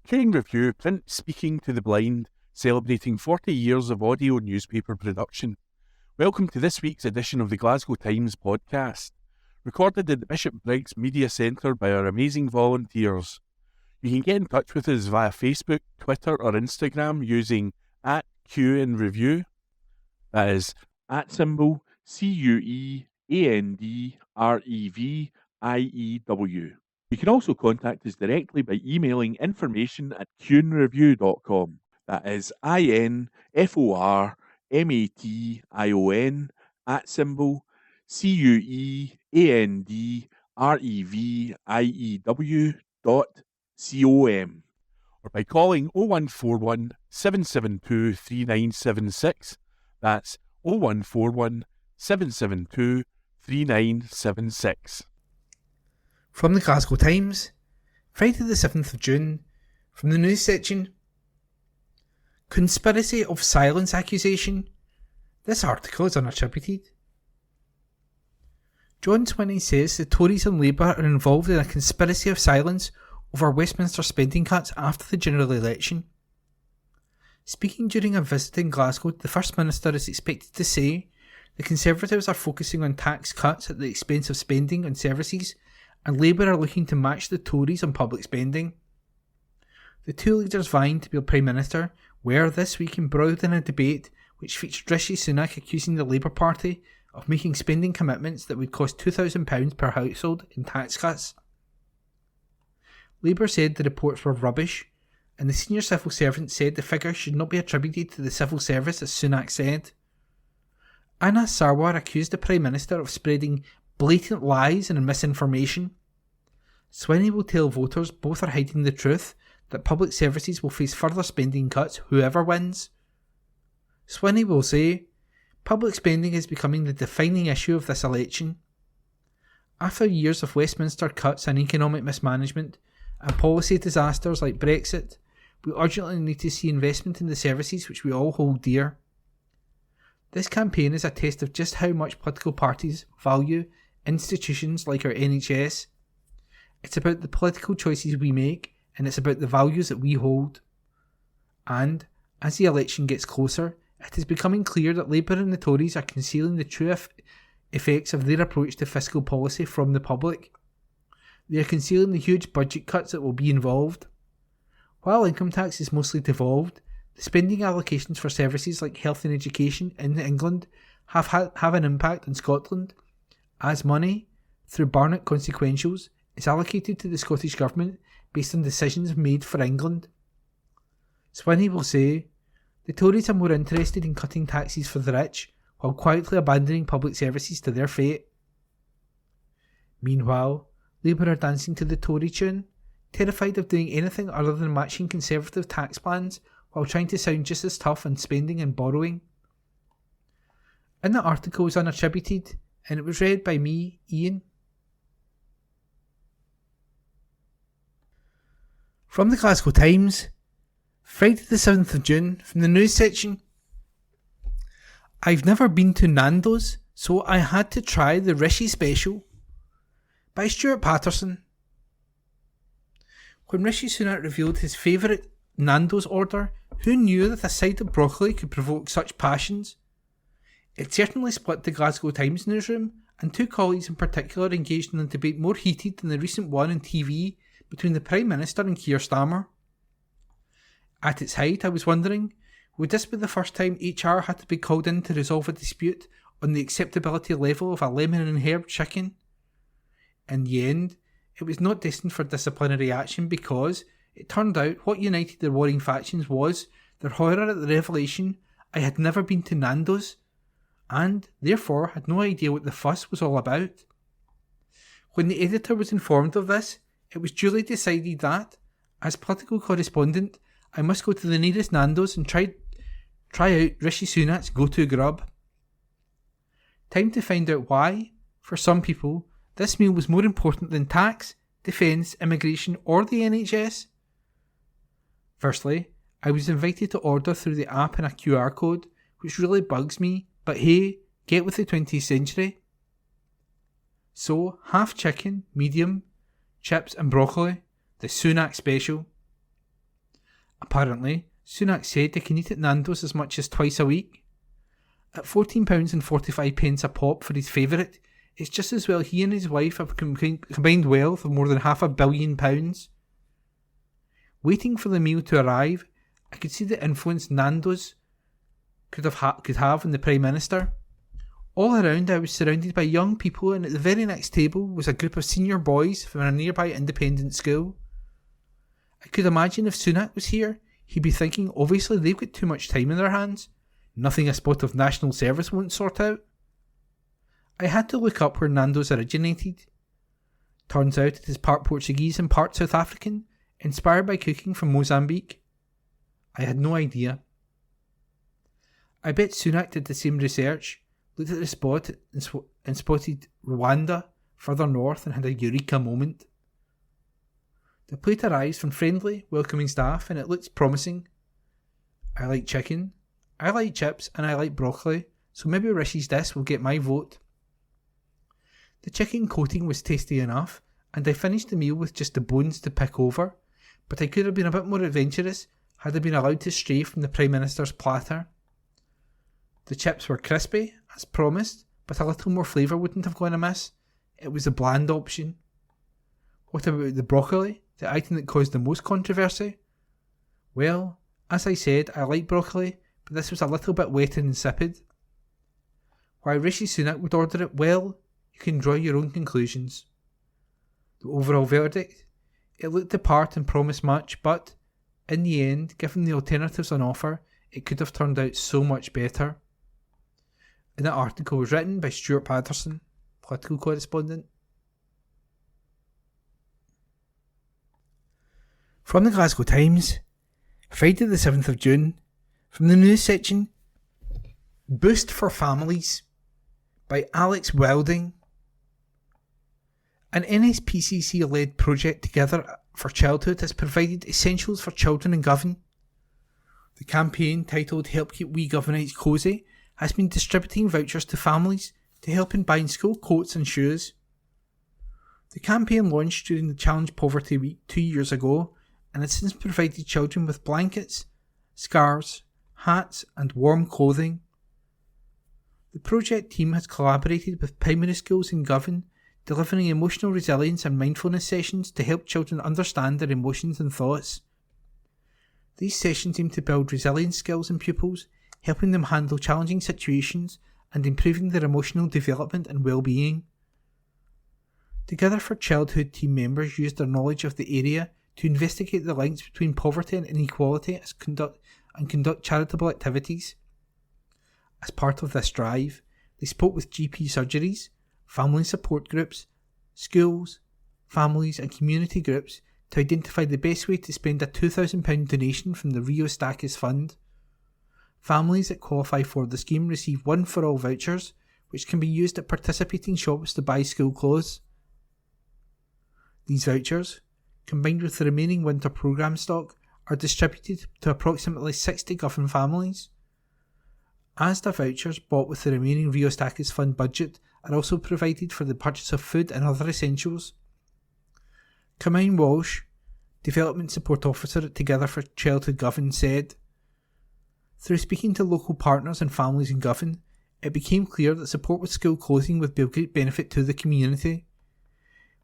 King Review Print Speaking to the Blind, celebrating 40 years of audio newspaper production. Welcome to this week's edition of the Glasgow Times podcast, recorded at the Bishop Briggs Media Centre by our amazing volunteers. You can get in touch with us via Facebook, Twitter or Instagram using @QNReview. That is @CUEANDREVIEW. You can also contact us directly by emailing information@QNreview.com. That is INFORMATION or by calling 0141 772 3976. That's 0141 772 3976. From the Glasgow Times, Friday the 7th of June, from the news section. Conspiracy of silence accusation. This article is unattributed. John Swinney says the Tories and Labour are involved in a conspiracy of silence over Westminster spending cuts after the general election. Speaking during a visit in Glasgow, the First Minister is expected to say the Conservatives are focusing on tax cuts at the expense of spending on services, and Labour are looking to match the Tories on public spending. The two leaders vying to be Prime Minister were this week embroiled in a debate which featured Rishi Sunak accusing the Labour Party of making spending commitments that would cost £2,000 per household in tax cuts. Labour said the reports were rubbish, and the senior civil servant said the figures should not be attributed to the civil service, as Sunak said. Anna Sarwar accused the Prime Minister of spreading blatant lies and misinformation. Swinney will tell voters both are hiding the truth, that public services will face further spending cuts whoever wins. Swinney will say, public spending is becoming the defining issue of this election. After years of Westminster cuts and economic mismanagement and policy disasters like Brexit, we urgently need to see investment in the services which we all hold dear. This campaign is a test of just how much political parties value institutions like our NHS. It's about the political choices we make, and it's about the values that we hold. And, as the election gets closer, it is becoming clear that Labour and the Tories are concealing the true effects of their approach to fiscal policy from the public. They are concealing the huge budget cuts that will be involved. While income tax is mostly devolved, the spending allocations for services like health and education in England have an impact on Scotland, as money, through Barnett consequentials, is allocated to the Scottish Government based on decisions made for England. Swinney will say, the Tories are more interested in cutting taxes for the rich, while quietly abandoning public services to their fate. Meanwhile, Labour are dancing to the Tory tune, terrified of doing anything other than matching Conservative tax plans while trying to sound just as tough on spending and borrowing. And the article was unattributed, and it was read by me, Ian. From the Glasgow Times, Friday the 7th of June, from the news section. I've never been to Nando's, so I had to try the Rishi Special, by Stuart Patterson. When Rishi Sunak revealed his favourite Nando's order, who knew that a side of broccoli could provoke such passions? It certainly split the Glasgow Times newsroom, and two colleagues in particular engaged in a debate more heated than the recent one on TV between the Prime Minister and Keir Starmer. At its height, I was wondering, would this be the first time HR had to be called in to resolve a dispute on the acceptability level of a lemon and herb chicken? In the end, it was not destined for disciplinary action because it turned out what united the warring factions was their horror at the revelation I had never been to Nando's, and therefore had no idea what the fuss was all about. When the editor was informed of this, it was duly decided that, as political correspondent, I must go to the nearest Nando's and try out Rishi Sunak's go-to grub. Time to find out why, for some people, this meal was more important than tax, defence, immigration or the NHS. Firstly, I was invited to order through the app and a QR code, which really bugs me, but hey, get with the 20th century. So, half chicken, medium, chips and broccoli, the Sunak special. Apparently, Sunak said they can eat at Nando's as much as twice a week. At £14.45 a pop for his favourite, it's just as well he and his wife have combined wealth of more than £500 million. Waiting for the meal to arrive, I could see the influence Nando's could have on the Prime Minister. All around I was surrounded by young people, and at the very next table was a group of senior boys from a nearby independent school. I could imagine if Sunak was here, he'd be thinking obviously they've got too much time in their hands. Nothing a spot of national service won't sort out. I had to look up where Nando's originated. Turns out it is part Portuguese and part South African, inspired by cooking from Mozambique. I had no idea. I bet Sunak did the same research, looked at the spot and spotted Rwanda further north and had a eureka moment. The plate arrives from friendly, welcoming staff and it looks promising. I like chicken, I like chips and I like broccoli, so maybe Rishi's dish will get my vote. The chicken coating was tasty enough and I finished the meal with just the bones to pick over, but I could have been a bit more adventurous had I been allowed to stray from the Prime Minister's platter. The chips were crispy, as promised, but a little more flavour wouldn't have gone amiss. It was a bland option. What about the broccoli, the item that caused the most controversy? Well, as I said, I like broccoli, but this was a little bit wet and insipid. Why Rishi Sunak would order it, well, you can draw your own conclusions. The overall verdict? It looked the part and promised much, but, in the end, given the alternatives on offer, it could have turned out so much better. And that article was written by Stuart Patterson, political correspondent. From the Glasgow Times, Friday the 7th of June, from the news section, Boost for Families by Alex Wilding. An NSPCC-led project Together for Childhood has provided essentials for children in Govan. The campaign, titled Help Keep Wee Govanites Cosy, has been distributing vouchers to families to help in buying school coats and shoes. The campaign launched during the Challenge Poverty Week 2 years ago and has since provided children with blankets, scarves, hats and warm clothing. The project team has collaborated with primary schools in Govan, delivering emotional resilience and mindfulness sessions to help children understand their emotions and thoughts. These sessions aim to build resilience skills in pupils, helping them handle challenging situations and improving their emotional development and well-being. Together for Childhood team members used their knowledge of the area to investigate the links between poverty and inequality and conduct charitable activities. As part of this drive, they spoke with GP surgeries, family support groups, schools, families and community groups to identify the best way to spend a £2,000 donation from the Rio Stakis Fund. Families that qualify for the scheme receive one-for-all vouchers, which can be used at participating shops to buy school clothes. These vouchers, combined with the remaining winter programme stock, are distributed to approximately 60 Govan families. Asda vouchers bought with the remaining Rio Stakis Fund budget are also provided for the purchase of food and other essentials. Carmine Walsh, Development Support Officer at Together for Childhood Govan, said, "Through speaking to local partners and families in Govan, it became clear that support with school clothing would be of great benefit to the community.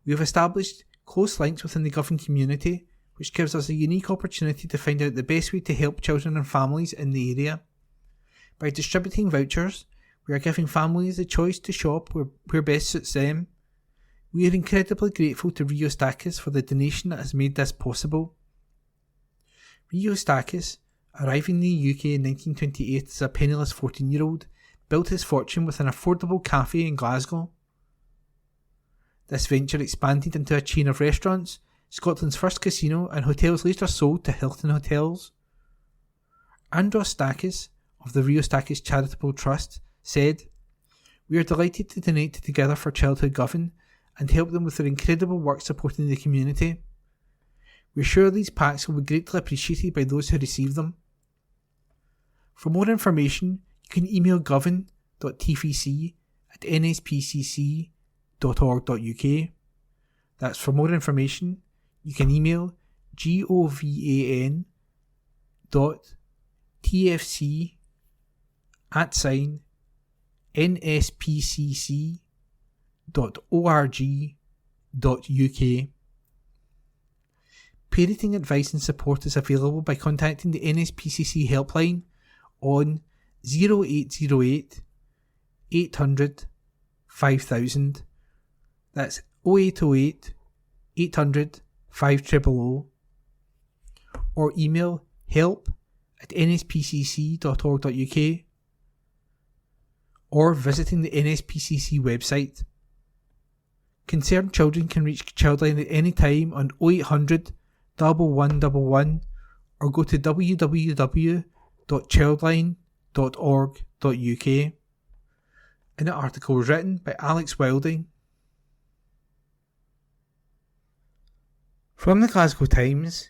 We have established close links within the Govan community, which gives us a unique opportunity to find out the best way to help children and families in the area. By distributing vouchers, we are giving families the choice to shop where best suits them. We are incredibly grateful to Rio Stakis for the donation that has made this possible." Rio Stakis, arriving in the UK in 1928 as a penniless 14-year-old, built his fortune with an affordable cafe in Glasgow. This venture expanded into a chain of restaurants, Scotland's first casino, and hotels later sold to Hilton Hotels. Andros Stakis, of the Rio Stakis Charitable Trust, said, "We are delighted to donate to Together for Childhood Govan and help them with their incredible work supporting the community. We're sure these packs will be greatly appreciated by those who receive them." For more information, you can email govan.tfec@nspcc.org.uk. That's for more information, you can email govan tfc@nspcc.org.uk. Parenting advice and support is available by contacting the NSPCC helpline on 0808 800 5000. That's 0808 800 5000, or email help@nspcc.org.uk, or visiting the NSPCC website. Concerned children can reach Childline at any time on 0800 1111 or go to www.childline.org.uk. And the article was written by Alex Wilding. From the Glasgow Times,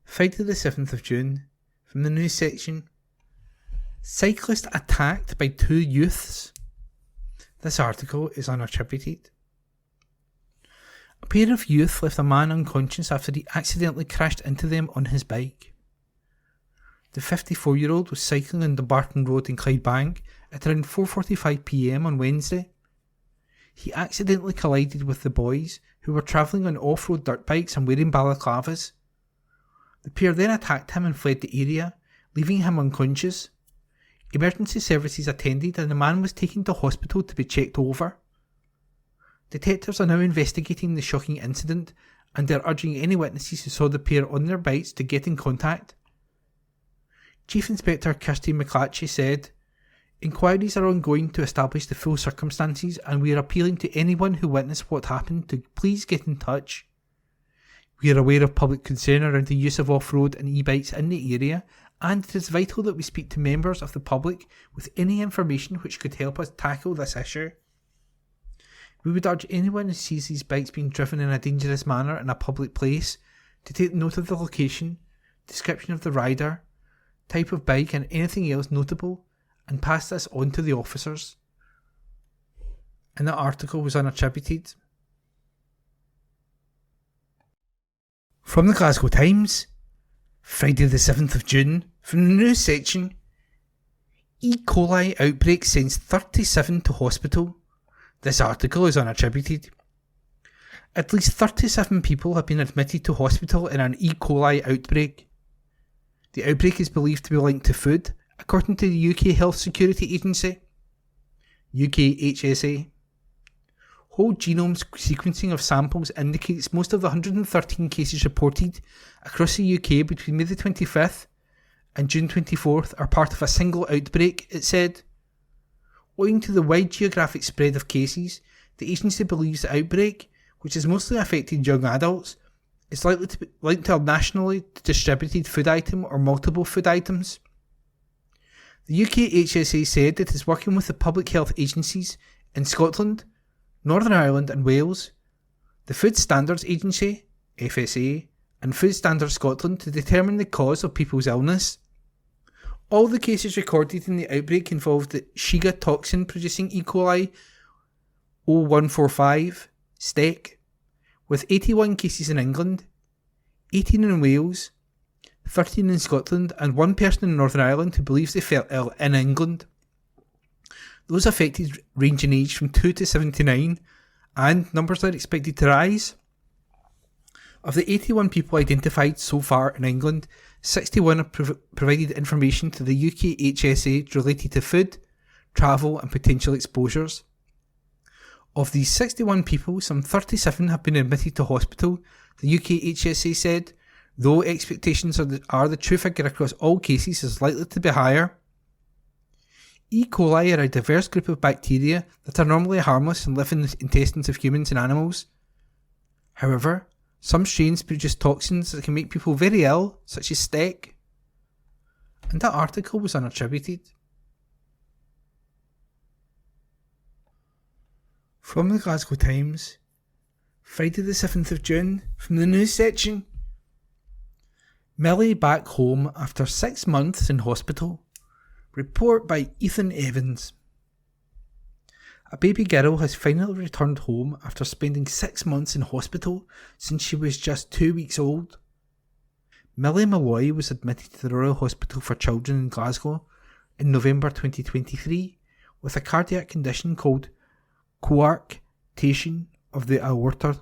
Friday the 7th of June, from the news section, cyclist attacked by two youths. This article is unattributed. A pair of youth left a man unconscious after he accidentally crashed into them on his bike. The 54-year-old was cycling on the Barton Road in Clydebank at around 4:45 p.m. on Wednesday. He accidentally collided with the boys, who were travelling on off-road dirt bikes and wearing balaclavas. The pair then attacked him and fled the area, leaving him unconscious. Emergency services attended and the man was taken to hospital to be checked over. Detectives are now investigating the shocking incident and are urging any witnesses who saw the pair on their bikes to get in contact. Chief Inspector Kirsty McClatchy said, "Inquiries are ongoing to establish the full circumstances, and we are appealing to anyone who witnessed what happened to please get in touch. We are aware of public concern around the use of off-road and e-bikes in the area, and it is vital that we speak to members of the public with any information which could help us tackle this issue. We would urge anyone who sees these bikes being driven in a dangerous manner in a public place to take note of the location, description of the rider, type of bike and anything else notable, and pass this on to the officers." And the article was unattributed. From the Glasgow Times, Friday the 7th of June, from the news section, E. coli outbreak sends 37 to hospital. This article is unattributed. At least 37 people have been admitted to hospital in an E. coli outbreak. The outbreak is believed to be linked to food, according to the UK Health Security Agency, UKHSA. Whole genome sequencing of samples indicates most of the 113 cases reported across the UK between May the 25th and June 24th are part of a single outbreak, it said. Owing to the wide geographic spread of cases, the agency believes the outbreak, which has mostly affected young adults, is likely to be linked to a nationally distributed food item or multiple food items. The UKHSA said it is working with the public health agencies in Scotland, Northern Ireland and Wales, the Food Standards Agency, FSA, and Food Standards Scotland to determine the cause of people's illness. All the cases recorded in the outbreak involved the Shiga toxin producing E. coli 0145, STEC, with 81 cases in England, 18 in Wales, 13 in Scotland, and one person in Northern Ireland who believes they fell ill in England. Those affected range in age from 2 to 79, and numbers are expected to rise. Of the 81 people identified so far in England, 61 have provided information to the UKHSA related to food, travel and potential exposures. Of these 61 people, some 37 have been admitted to hospital, the UKHSA said, though expectations are the true figure across all cases is likely to be higher. E. coli are a diverse group of bacteria that are normally harmless and live in the intestines of humans and animals. However, some strains produce toxins that can make people very ill, such as STEC. And that article was unattributed. From the Glasgow Times, Friday the 7th of June, from the news section. Millie back home after 6 months in hospital. Report by Ethan Evans. A baby girl has finally returned home after spending 6 months in hospital since she was just 2 weeks old. Millie Malloy was admitted to the Royal Hospital for Children in Glasgow in November 2023 with a cardiac condition called coarctation of the aorta.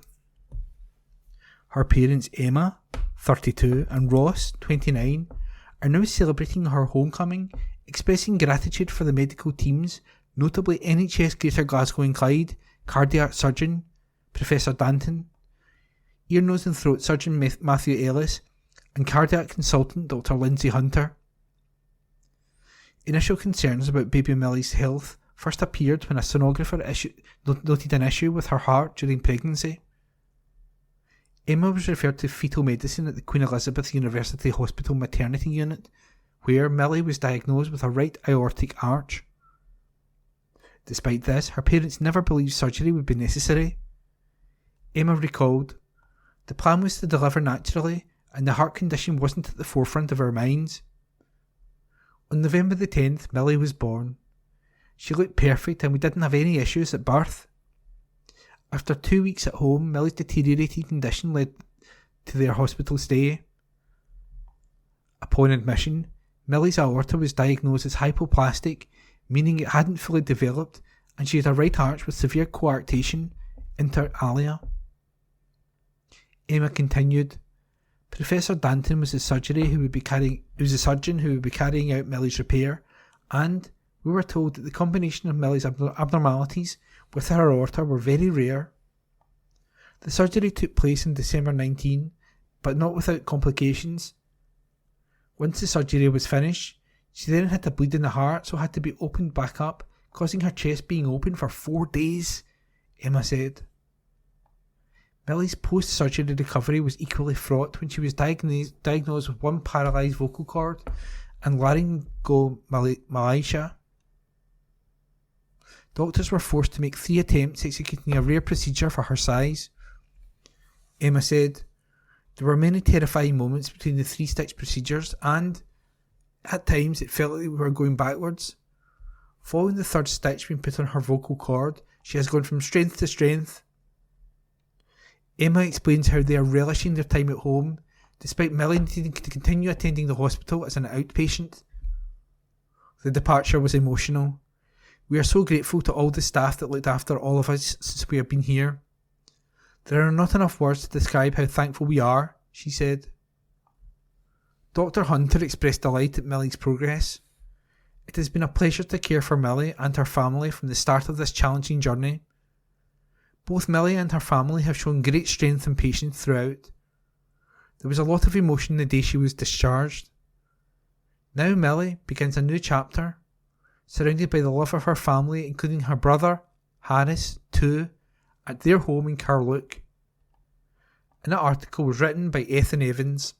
Her parents Emma, 32, and Ross, 29, are now celebrating her homecoming, expressing gratitude for the medical teams, notably NHS Greater Glasgow and Clyde cardiac surgeon Professor Danton, ear, nose and throat surgeon Matthew Ellis, and cardiac consultant Dr. Lindsay Hunter. Initial concerns about baby Millie's health first appeared when a sonographer noted an issue with her heart during pregnancy. Emma was referred to fetal medicine at the Queen Elizabeth University Hospital Maternity Unit, where Millie was diagnosed with a right aortic arch. Despite this, her parents never believed surgery would be necessary. Emma recalled, "The plan was to deliver naturally, and the heart condition wasn't at the forefront of our minds." On November the 10th, Millie was born. She looked perfect and we didn't have any issues at birth. After 2 weeks at home, Millie's deteriorating condition led to their hospital stay. Upon admission, Millie's aorta was diagnosed as hypoplastic, meaning it hadn't fully developed, and she had a right arch with severe coarctation, inter alia. Emma continued, "Professor Danton was the surgeon who would be carrying out Millie's repair, and we were told that the combination of Millie's abnormalities with her aorta were very rare. The surgery took place in December 19, but not without complications. Once the surgery was finished, she then had to bleed in the heart, so had to be opened back up, causing her chest being open for 4 days," Emma said. Millie's post-surgery recovery was equally fraught when she was diagnosed with one paralysed vocal cord and laryngomalacia. Doctors were forced to make 3 attempts executing a rare procedure for her size. Emma said, "There were many terrifying moments between the 3-stitch procedures and, at times, it felt like we were going backwards. Following the 3rd stitch being put on her vocal cord, she has gone from strength to strength." Emma explains how they are relishing their time at home, despite Millie needing to continue attending the hospital as an outpatient. The departure was emotional. "We are so grateful to all the staff that looked after all of us since we have been here. There are not enough words to describe how thankful we are," she said. Dr. Hunter expressed delight at Millie's progress. "It has been a pleasure to care for Millie and her family from the start of this challenging journey. Both Millie and her family have shown great strength and patience throughout. There was a lot of emotion the day she was discharged. Now Millie begins a new chapter, surrounded by the love of her family, including her brother, Harris, too, at their home in Carluke." And that article was written by Ethan Evans.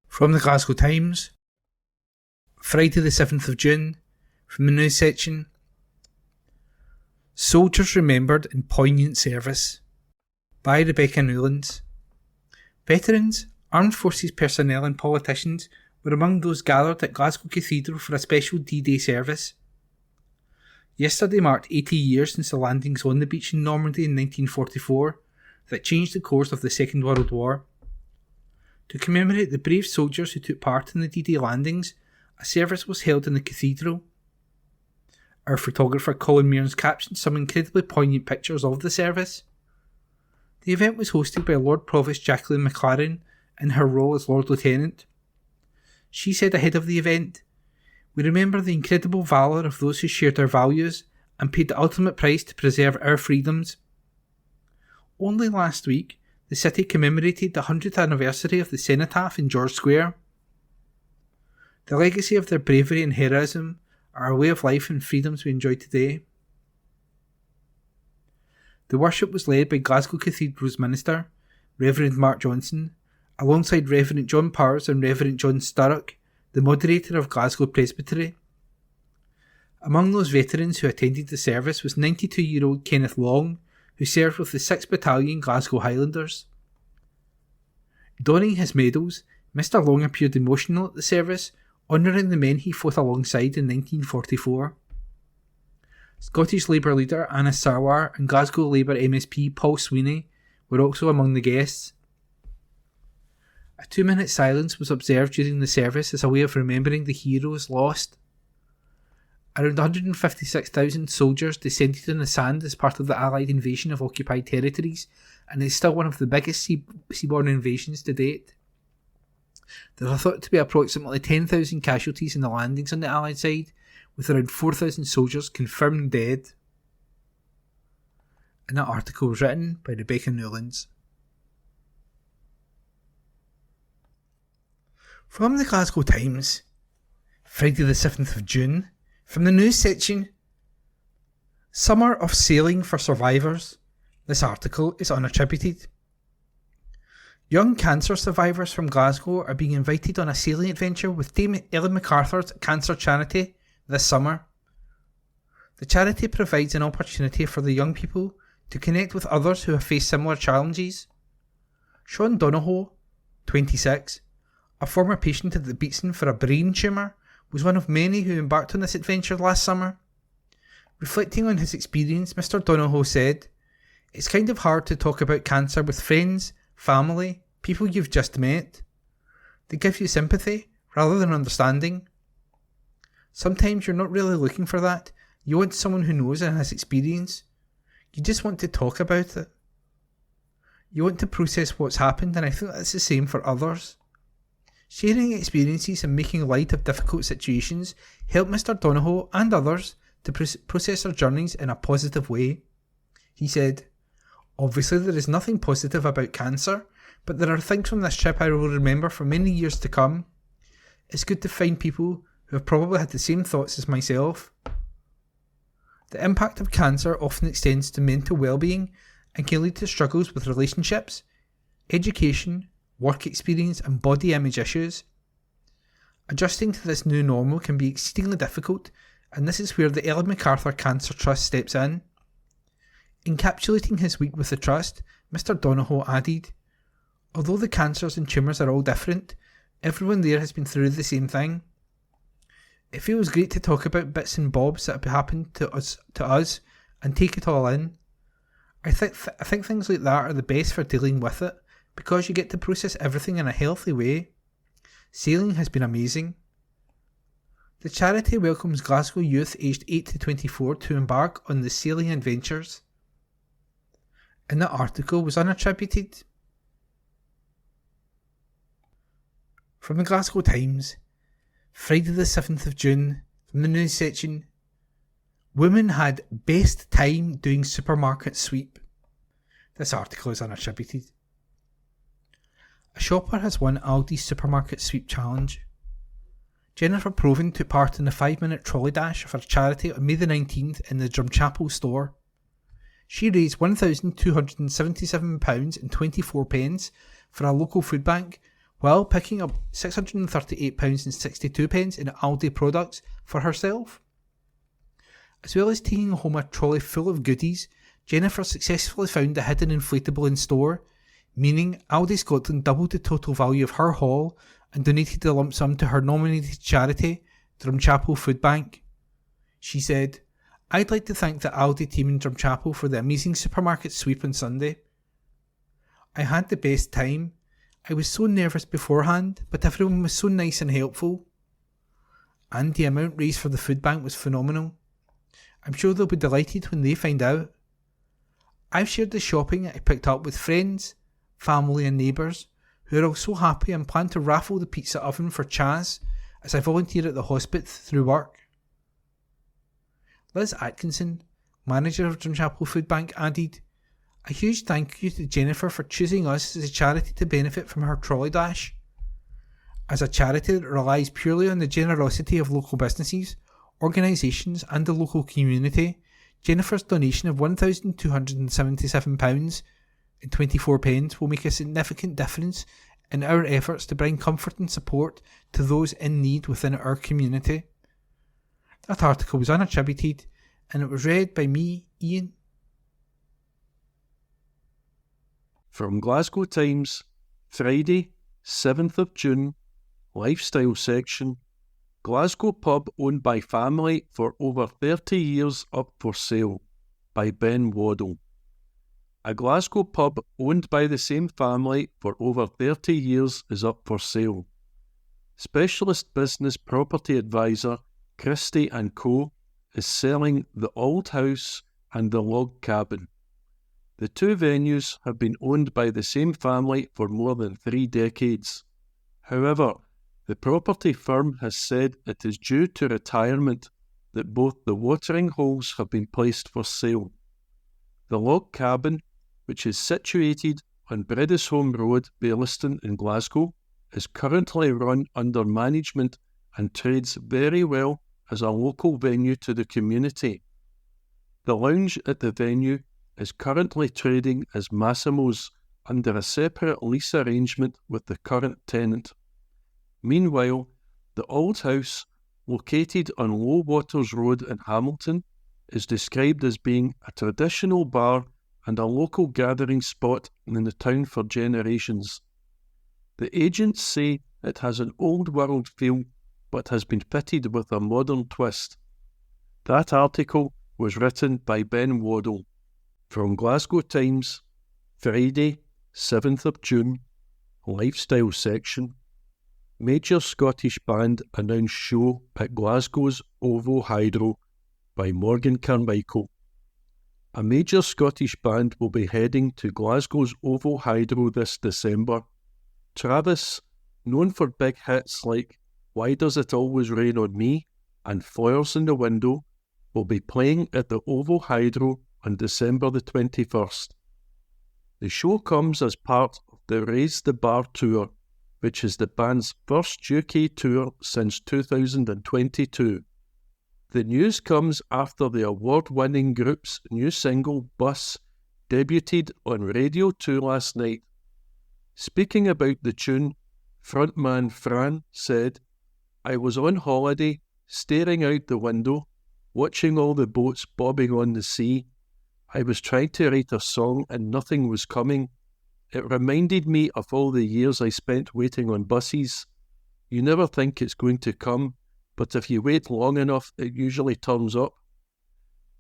From the Glasgow Times, Friday the 7th of June, from the news section. Soldiers Remembered in Poignant Service, by Rebecca Newlands. Veterans, armed forces personnel and politicians were among those gathered at Glasgow Cathedral for a special D-Day service. Yesterday marked 80 years since the landings on the beach in Normandy in 1944 that changed the course of the Second World War. To commemorate the brave soldiers who took part in the D-Day landings, a service was held in the cathedral. Our photographer Colin Mearns captioned some incredibly poignant pictures of the service. The event was hosted by Lord Provost Jacqueline McLaren in her role as Lord Lieutenant. She said ahead of the event, "We remember the incredible valour of those who shared our values and paid the ultimate price to preserve our freedoms." Only last week, the city commemorated the 100th anniversary of the Cenotaph in George Square. The legacy of their bravery and heroism are a way of life and freedoms we enjoy today. The worship was led by Glasgow Cathedral's minister, Reverend Mark Johnson, alongside Reverend John Powers and Reverend John Sturrock, the moderator of Glasgow Presbytery. Among those veterans who attended the service was 92-year-old Kenneth Long, who served with the 6th Battalion Glasgow Highlanders. Donning his medals, Mr. Long appeared emotional at the service, honouring the men he fought alongside in 1944. Scottish Labour leader Anna Sarwar and Glasgow Labour MSP Paul Sweeney were also among the guests. A 2-minute silence was observed during the service as a way of remembering the heroes lost. Around 156,000 soldiers descended in the sand as part of the Allied invasion of occupied territories, and is still one of the biggest seaborne invasions to date. There are thought to be approximately 10,000 casualties in the landings on the Allied side, with around 4,000 soldiers confirmed dead. And that article was written by Rebecca Newlands. From the Glasgow Times, Friday the 7th of June, from the news section, Summer of Sailing for Survivors. This article is unattributed. Young cancer survivors from Glasgow are being invited on a sailing adventure with Dame Ellen MacArthur's cancer charity this summer. The charity provides an opportunity for the young people to connect with others who have faced similar challenges. Sean Donohoe, 26, a former patient at the Beatson for a brain tumour, was one of many who embarked on this adventure last summer. Reflecting on his experience, Mr. Donohoe said, "It's kind of hard to talk about cancer with friends, family, people you've just met. They give you sympathy rather than understanding. Sometimes you're not really looking for that. You want someone who knows and has experience. You just want to talk about it. You want to process what's happened, and I think that's the same for others." Sharing experiences and making light of difficult situations helped Mr. Donohoe and others to process their journeys in a positive way. He said, "Obviously there is nothing positive about cancer, but there are things from this trip I will remember for many years to come. It's good to find people who have probably had the same thoughts as myself." The impact of cancer often extends to mental well-being and can lead to struggles with relationships, education, work experience and body image issues. Adjusting to this new normal can be exceedingly difficult, and this is where the Ellen MacArthur Cancer Trust steps in. Encapsulating his week with the Trust, Mr. Donohoe added, "Although the cancers and tumours are all different, everyone there has been through the same thing. It feels great to talk about bits and bobs that have happened to us and take it all in. I think things like that are the best for dealing with it, because you get to process everything in a healthy way. Sailing has been amazing." The charity welcomes Glasgow youth aged 8 to 24 to embark on the sailing adventures. And the article was unattributed. From the Glasgow Times, Friday the 7th of June, from the news section, Women had best time doing supermarket sweep. This article is unattributed. A shopper has won Aldi's supermarket sweep challenge. Jennifer Proven took part in the 5-minute trolley dash for a charity on May the 19th in the Drumchapel store. She raised £1,277.24 for a local food bank, while picking up £638.62 in Aldi products for herself. As well as taking home a trolley full of goodies, Jennifer successfully found a hidden inflatable in store, meaning Aldi Scotland doubled the total value of her haul and donated the lump sum to her nominated charity, Drumchapel Food Bank. She said, "I'd like to thank the Aldi team in Drumchapel for the amazing supermarket sweep on Sunday. I had the best time. I was so nervous beforehand, but everyone was so nice and helpful. And the amount raised for the food bank was phenomenal. I'm sure they'll be delighted when they find out. I've shared the shopping I picked up with friends, family and neighbours, who are all so happy and plan to raffle the pizza oven for Chaz as I volunteer at the hospital through work." Liz Atkinson, manager of Drumchapel Food Bank, added, "A huge thank you to Jennifer for choosing us as a charity to benefit from her trolley dash. As a charity that relies purely on the generosity of local businesses, organisations and the local community, Jennifer's donation of £1,277.24 will make a significant difference in our efforts to bring comfort and support to those in need within our community." That article was unattributed and it was read by me, Ian. From Glasgow Times, Friday, 7th of June, Lifestyle section, Glasgow pub owned by family for over 30 years up for sale, by Ben Waddell. A Glasgow pub owned by the same family for over 30 years is up for sale. Specialist business property advisor Christie & Co. is selling the Old House and the Log Cabin. The two venues have been owned by the same family for more than 3 decades. However, the property firm has said it is due to retirement that both the watering holes have been placed for sale. The Log Cabin, which is situated on Bredesholm Road, Baillieston in Glasgow, is currently run under management and trades very well as a local venue to the community. The lounge at the venue is currently trading as Massimo's under a separate lease arrangement with the current tenant. Meanwhile, the Old House, located on Low Waters Road in Hamilton, is described as being a traditional bar and a local gathering spot in the town for generations. The agents say it has an old-world feel but has been fitted with a modern twist. That article was written by Ben Waddell. From Glasgow Times, Friday, 7th of June, Lifestyle section. Major Scottish band announced show at Glasgow's OVO Hydro by Morgan Carmichael. A major Scottish band will be heading to Glasgow's OVO Hydro this December. Travis, known for big hits like Why Does It Always Rain on Me and Fires in the Window, will be playing at the OVO Hydro on December the 21st. The show comes as part of the Raise the Bar tour, which is the band's first UK tour since 2022. The news comes after the award-winning group's new single, Bus, debuted on Radio 2 last night. Speaking about the tune, frontman Fran said, "I was on holiday, staring out the window, watching all the boats bobbing on the sea. I was trying to write a song and nothing was coming. It reminded me of all the years I spent waiting on buses. You never think it's going to come, but if you wait long enough, it usually turns up.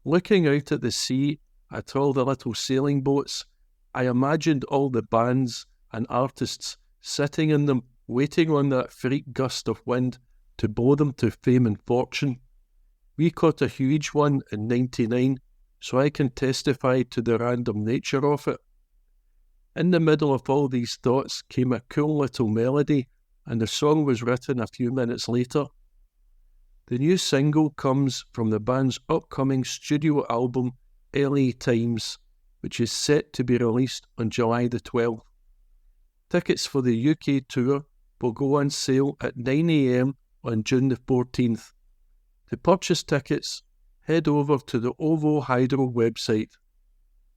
Looking out at the sea, at all the little sailing boats, I imagined all the bands and artists sitting in them, waiting on that freak gust of wind to blow them to fame and fortune. We caught a huge one in '99, so I can testify to the random nature of it." In the middle of all these thoughts came a cool little melody, and the song was written a few minutes later. The new single comes from the band's upcoming studio album, LA Times, which is set to be released on July the 12th. Tickets for the UK tour will go on sale at 9 a.m. on June the 14th. To purchase tickets, head over to the OVO Hydro website.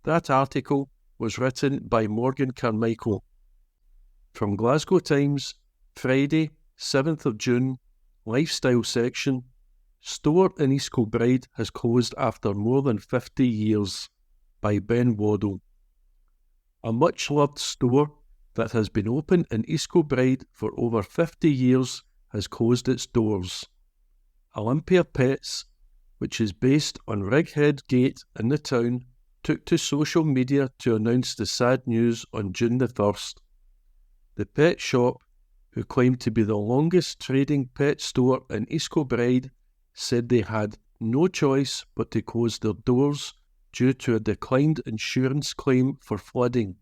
That article was written by Morgan Carmichael. From Glasgow Times, Friday, 7th of June, Lifestyle section. Store in East Kilbride has closed after more than 50 years, by Ben Waddell. A much-loved store that has been open in East Kilbride for over 50 years has closed its doors. Olympia Pets, which is based on Righead Gate in the town, took to social media to announce the sad news on June the 1st. The pet shop, who claimed to be the longest trading pet store in East Kilbride, said they had no choice but to close their doors due to a declined insurance claim for flooding.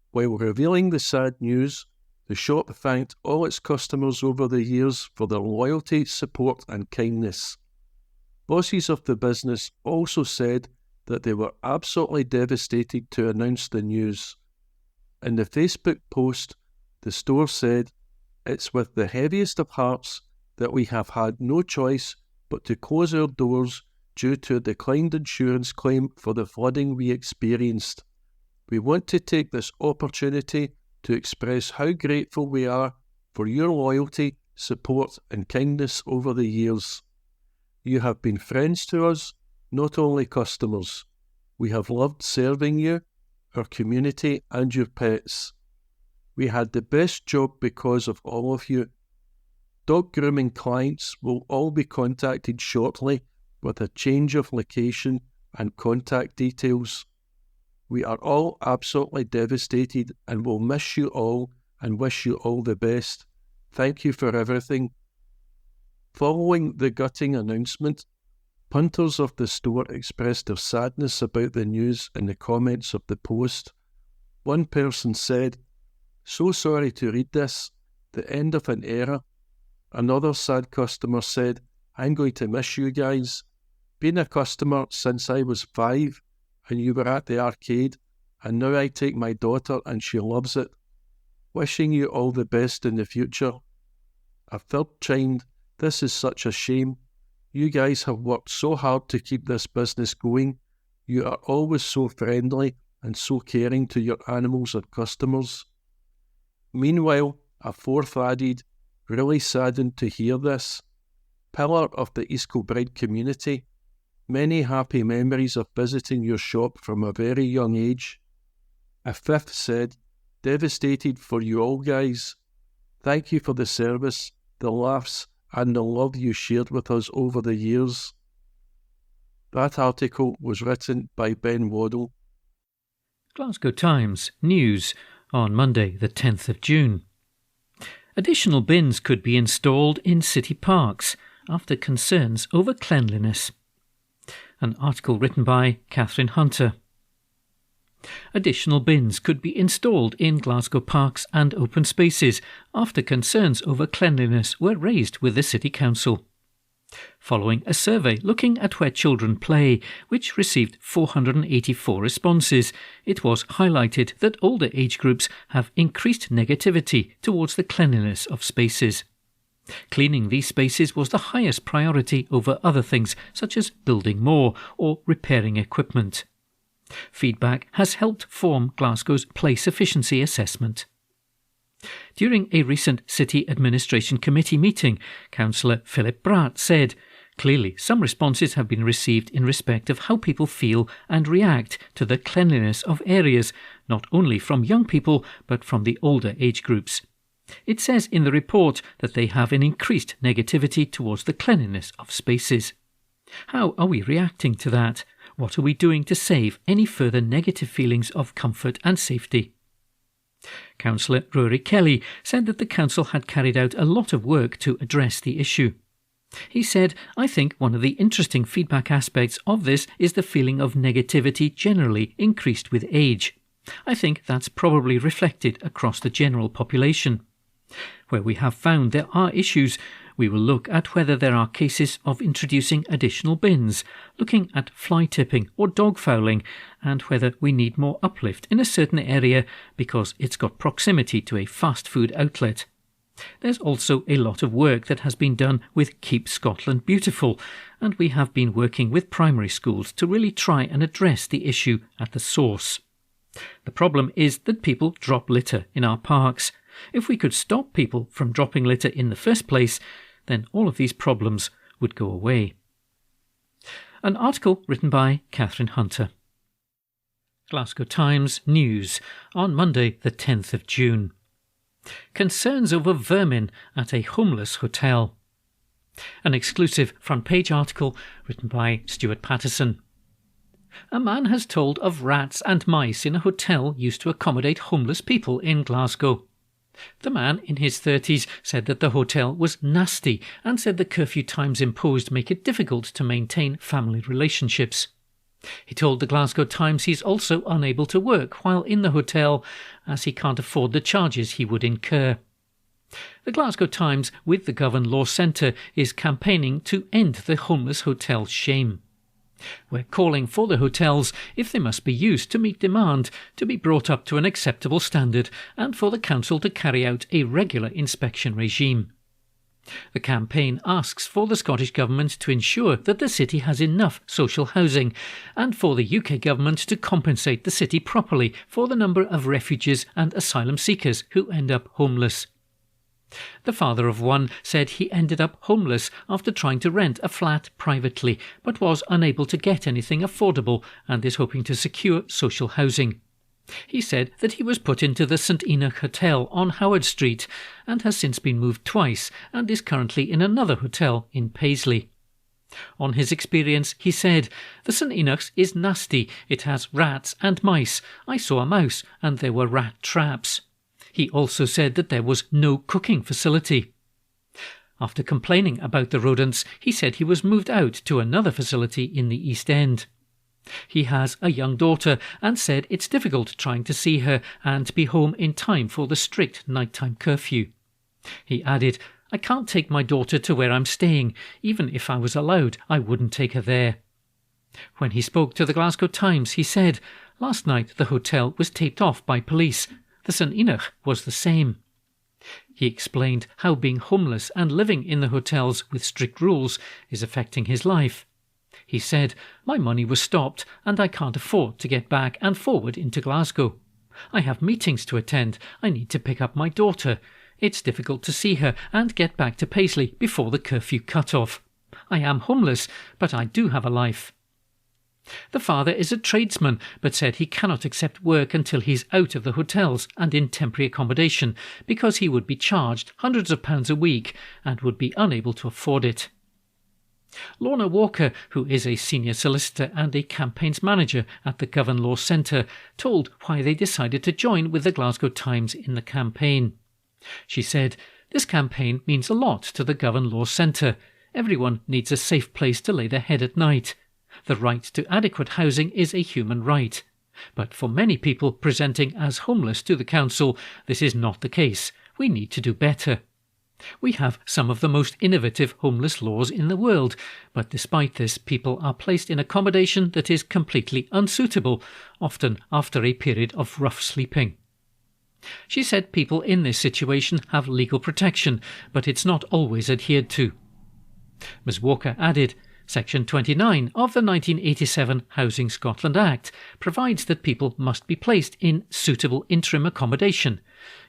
While revealing the sad news, the shop thanked all its customers over the years for their loyalty, support and kindness. Bosses of the business also said that they were absolutely devastated to announce the news. In the Facebook post, the store said, "It's with the heaviest of hearts that we have had no choice but to close our doors due to a declined insurance claim for the flooding we experienced. We want to take this opportunity to express how grateful we are for your loyalty, support and kindness over the years. You have been friends to us, not only customers. We have loved serving you, our community and your pets. We had the best job because of all of you. Dog grooming clients will all be contacted shortly with a change of location and contact details. We are all absolutely devastated and will miss you all and wish you all the best. Thank you for everything. Following the gutting announcement, punters of the store expressed their sadness about the news in the comments of the post. One person said, "So sorry to read this, the end of an era." Another sad customer said, "I'm going to miss you guys. Been a customer since I was 5 and you were at the arcade, and now I take my daughter and she loves it. Wishing you all the best in the future." A third chimed, "This is such a shame. You guys have worked so hard to keep this business going. You are always so friendly and so caring to your animals and customers." Meanwhile, a fourth added, "Really saddened to hear this. Pillar of the East Kilbride community. Many happy memories of visiting your shop from a very young age." A fifth said, "Devastated for you all guys. Thank you for the service, the laughs, and the love you shared with us over the years." That article was written by Ben Waddell. Glasgow Times News on Monday the 10th of June. Additional bins could be installed in city parks after concerns over cleanliness. An article written by Catherine Hunter. Additional bins could be installed in Glasgow parks and open spaces after concerns over cleanliness were raised with the City Council. Following a survey looking at where children play, which received 484 responses, it was highlighted that older age groups have increased negativity towards the cleanliness of spaces. Cleaning these spaces was the highest priority over other things such as building more or repairing equipment. Feedback has helped form Glasgow's Place Efficiency Assessment. During a recent City Administration Committee meeting, Councillor Philip Bratt said, "Clearly some responses have been received in respect of how people feel and react to the cleanliness of areas, not only from young people but from the older age groups. It says in the report that they have an increased negativity towards the cleanliness of spaces. How are we reacting to that? What are we doing to save any further negative feelings of comfort and safety?" Councillor Rory Kelly said that the council had carried out a lot of work to address the issue. He said, "I think one of the interesting feedback aspects of this is the feeling of negativity generally increased with age. I think that's probably reflected across the general population. Where we have found there are issues, we will look at whether there are cases of introducing additional bins, looking at fly tipping or dog fouling, and whether we need more uplift in a certain area because it's got proximity to a fast food outlet. There's also a lot of work that has been done with Keep Scotland Beautiful, and we have been working with primary schools to really try and address the issue at the source. The problem is that people drop litter in our parks. If we could stop people from dropping litter in the first place, then all of these problems would go away." An article written by Catherine Hunter. Glasgow Times News on Monday the 10th of June. Concerns over vermin at a homeless hotel. An exclusive front page article written by Stuart Patterson. A man has told of rats and mice in a hotel used to accommodate homeless people in Glasgow. The man in his 30s said that the hotel was nasty and said the curfew times imposed make it difficult to maintain family relationships. He told the Glasgow Times he's also unable to work while in the hotel as he can't afford the charges he would incur. The Glasgow Times, with the Govan Law Centre, is campaigning to end the homeless hotel shame. We're calling for the hotels, if they must be used to meet demand, to be brought up to an acceptable standard and for the council to carry out a regular inspection regime. The campaign asks for the Scottish Government to ensure that the city has enough social housing and for the UK Government to compensate the city properly for the number of refugees and asylum seekers who end up homeless. The father of one said he ended up homeless after trying to rent a flat privately, but was unable to get anything affordable and is hoping to secure social housing. He said that he was put into the St Enoch Hotel on Howard Street and has since been moved twice and is currently in another hotel in Paisley. On his experience, he said, "The St Enoch's is nasty. It has rats and mice. I saw a mouse and there were rat traps." He also said that there was no cooking facility. After complaining about the rodents, he said he was moved out to another facility in the East End. He has a young daughter and said it's difficult trying to see her and be home in time for the strict nighttime curfew. He added, "I can't take my daughter to where I'm staying. Even if I was allowed, I wouldn't take her there." When he spoke to the Glasgow Times, he said, "Last night the hotel was taped off by police. The St Enoch was the same." He explained how being homeless and living in the hotels with strict rules is affecting his life. He said, "My money was stopped and I can't afford to get back and forward into Glasgow. I have meetings to attend. I need to pick up my daughter. It's difficult to see her and get back to Paisley before the curfew cut-off. I am homeless, but I do have a life." The father is a tradesman, but said he cannot accept work until he's out of the hotels and in temporary accommodation because he would be charged hundreds of pounds a week and would be unable to afford it. Lorna Walker, who is a senior solicitor and a campaigns manager at the Govan Law Centre, told why they decided to join with the Glasgow Times in the campaign. She said, "This campaign means a lot to the Govan Law Centre. Everyone needs a safe place to lay their head at night. The right to adequate housing is a human right. But for many people presenting as homeless to the council, this is not the case. We need to do better. We have some of the most innovative homeless laws in the world, but despite this, people are placed in accommodation that is completely unsuitable, often after a period of rough sleeping." She said people in this situation have legal protection, but it's not always adhered to. Ms Walker added, Section 29 of the 1987 Housing Scotland Act provides that people must be placed in suitable interim accommodation,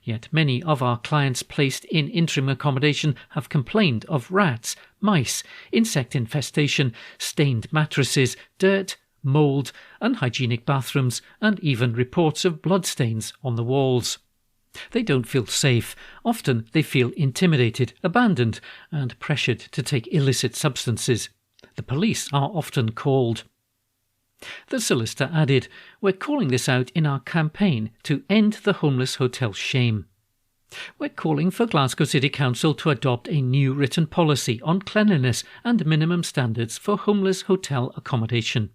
yet many of our clients placed in interim accommodation have complained of rats, mice, insect infestation, stained mattresses, dirt, mould, unhygienic bathrooms, and even reports of bloodstains on the walls. They don't feel safe. Often they feel intimidated, abandoned, and pressured to take illicit substances. The police are often called. The solicitor added, "We're calling this out in our campaign to end the homeless hotel shame. We're calling for Glasgow City Council to adopt a new written policy on cleanliness and minimum standards for homeless hotel accommodation.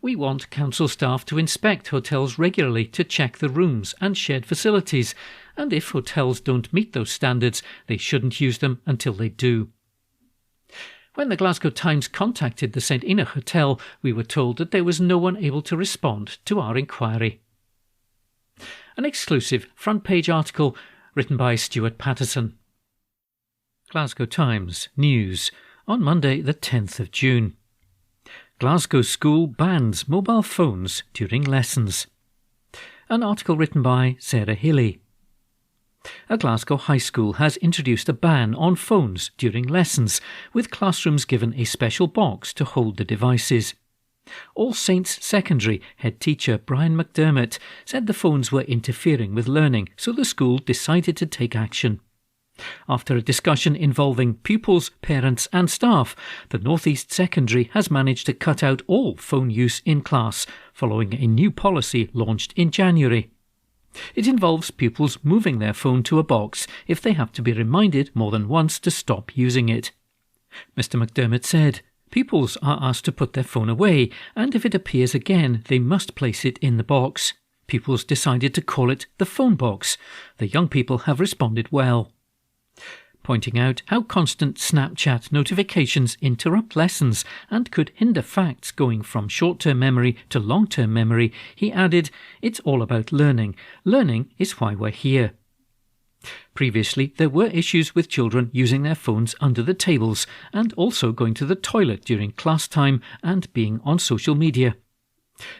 We want council staff to inspect hotels regularly to check the rooms and shared facilities, and if hotels don't meet those standards, they shouldn't use them until they do." When the Glasgow Times contacted the St Enoch Hotel, we were told that there was no one able to respond to our inquiry. An exclusive front-page article written by Stuart Patterson. Glasgow Times News on Monday the 10th of June. Glasgow school bans mobile phones during lessons. An article written by Sarah Healy. A Glasgow high school has introduced a ban on phones during lessons, with classrooms given a special box to hold the devices. All Saints Secondary head teacher Brian McDermott said the phones were interfering with learning, so the school decided to take action. After a discussion involving pupils, parents and staff, the North East Secondary has managed to cut out all phone use in class, following a new policy launched in January. It involves pupils moving their phone to a box if they have to be reminded more than once to stop using it. Mr McDermott said, "Pupils are asked to put their phone away, and if it appears again, they must place it in the box. Pupils decided to call it the phone box. The young people have responded well." Pointing out how constant Snapchat notifications interrupt lessons and could hinder facts going from short-term memory to long-term memory, he added, "It's all about learning. Learning is why we're here." Previously, there were issues with children using their phones under the tables and also going to the toilet during class time and being on social media.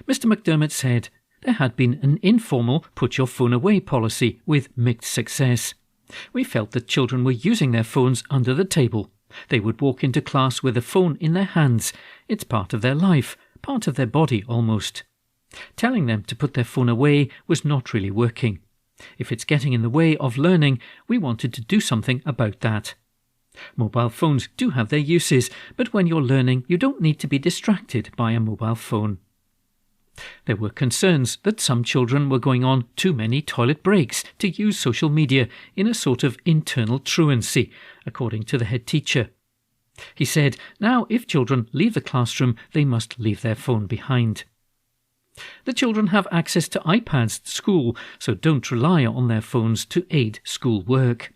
Mr McDermott said, "There had been an informal put your phone away policy with mixed success. We felt that children were using their phones under the table. They would walk into class with a phone in their hands. It's part of their life, part of their body almost. Telling them to put their phone away was not really working. If it's getting in the way of learning, we wanted to do something about that. Mobile phones do have their uses, but when you're learning, you don't need to be distracted by a mobile phone. There were concerns that some children were going on too many toilet breaks to use social media in a sort of internal truancy, according to the head teacher. He said, now if children leave the classroom, they must leave their phone behind. The children have access to iPads at school, so don't rely on their phones to aid school work.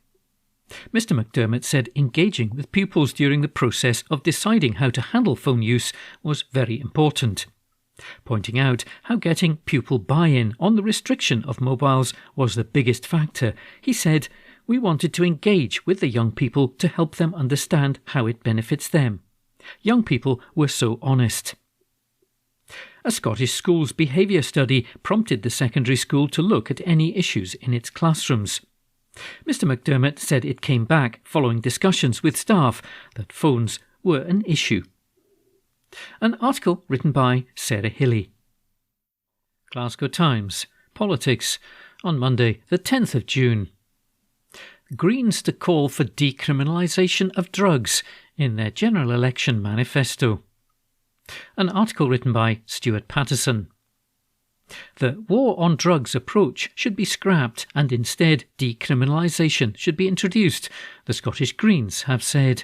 Mr. McDermott said engaging with pupils during the process of deciding how to handle phone use was very important, pointing out how getting pupil buy-in on the restriction of mobiles was the biggest factor. He said, we wanted to engage with the young people to help them understand how it benefits them. Young people were so honest. A Scottish school's behaviour study prompted the secondary school to look at any issues in its classrooms. Mr. McDermott said it came back following discussions with staff that phones were an issue. An article written by Sarah Hilly. Glasgow Times, Politics, on Monday the 10th of June. Greens to call for decriminalisation of drugs in their general election manifesto. An article written by Stuart Patterson. The war on drugs approach should be scrapped and instead decriminalisation should be introduced, the Scottish Greens have said.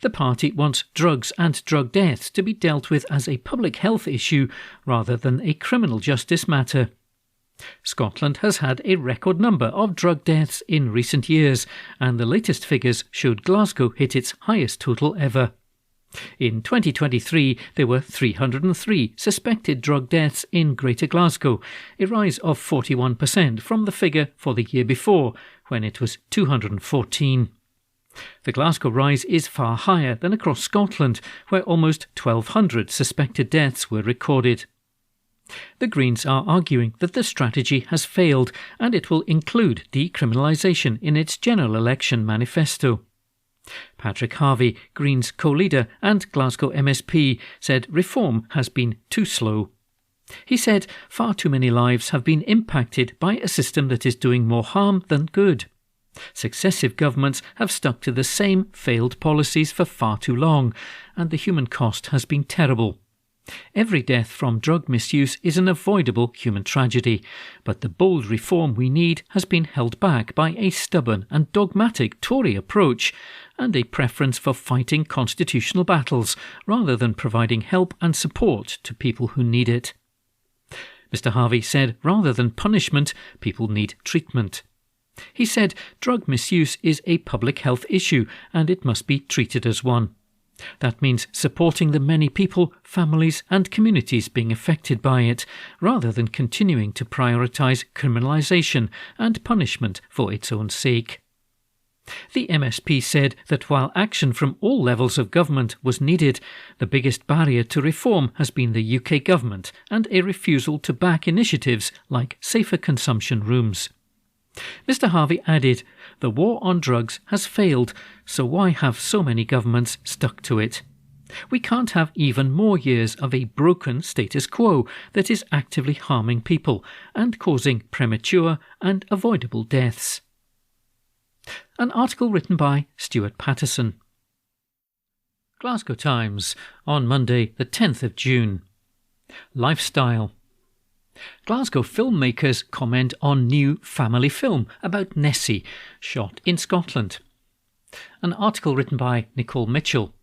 The party wants drugs and drug deaths to be dealt with as a public health issue rather than a criminal justice matter. Scotland has had a record number of drug deaths in recent years, and the latest figures showed Glasgow hit its highest total ever. In 2023, there were 303 suspected drug deaths in Greater Glasgow, a rise of 41% from the figure for the year before, when it was 214. The Glasgow rise is far higher than across Scotland, where almost 1,200 suspected deaths were recorded. The Greens are arguing that the strategy has failed and it will include decriminalisation in its general election manifesto. Patrick Harvey, Greens co-leader and Glasgow MSP, said reform has been too slow. He said far too many lives have been impacted by a system that is doing more harm than good. Successive governments have stuck to the same failed policies for far too long, and the human cost has been terrible. Every death from drug misuse is an avoidable human tragedy, but the bold reform we need has been held back by a stubborn and dogmatic Tory approach and a preference for fighting constitutional battles rather than providing help and support to people who need it. Mr. Harvey said rather than punishment, people need treatment. He said drug misuse is a public health issue and it must be treated as one. That means supporting the many people, families and communities being affected by it, rather than continuing to prioritise criminalisation and punishment for its own sake. The MSP said that while action from all levels of government was needed, the biggest barrier to reform has been the UK government and a refusal to back initiatives like safer consumption rooms. Mr. Harvey added, the war on drugs has failed, so why have so many governments stuck to it? We can't have even more years of a broken status quo that is actively harming people and causing premature and avoidable deaths. An article written by Stuart Patterson. Glasgow Times, on Monday the 10th of June. Lifestyle. Glasgow filmmakers comment on new family film about Nessie, shot in Scotland. An article written by Nicole Mitchell.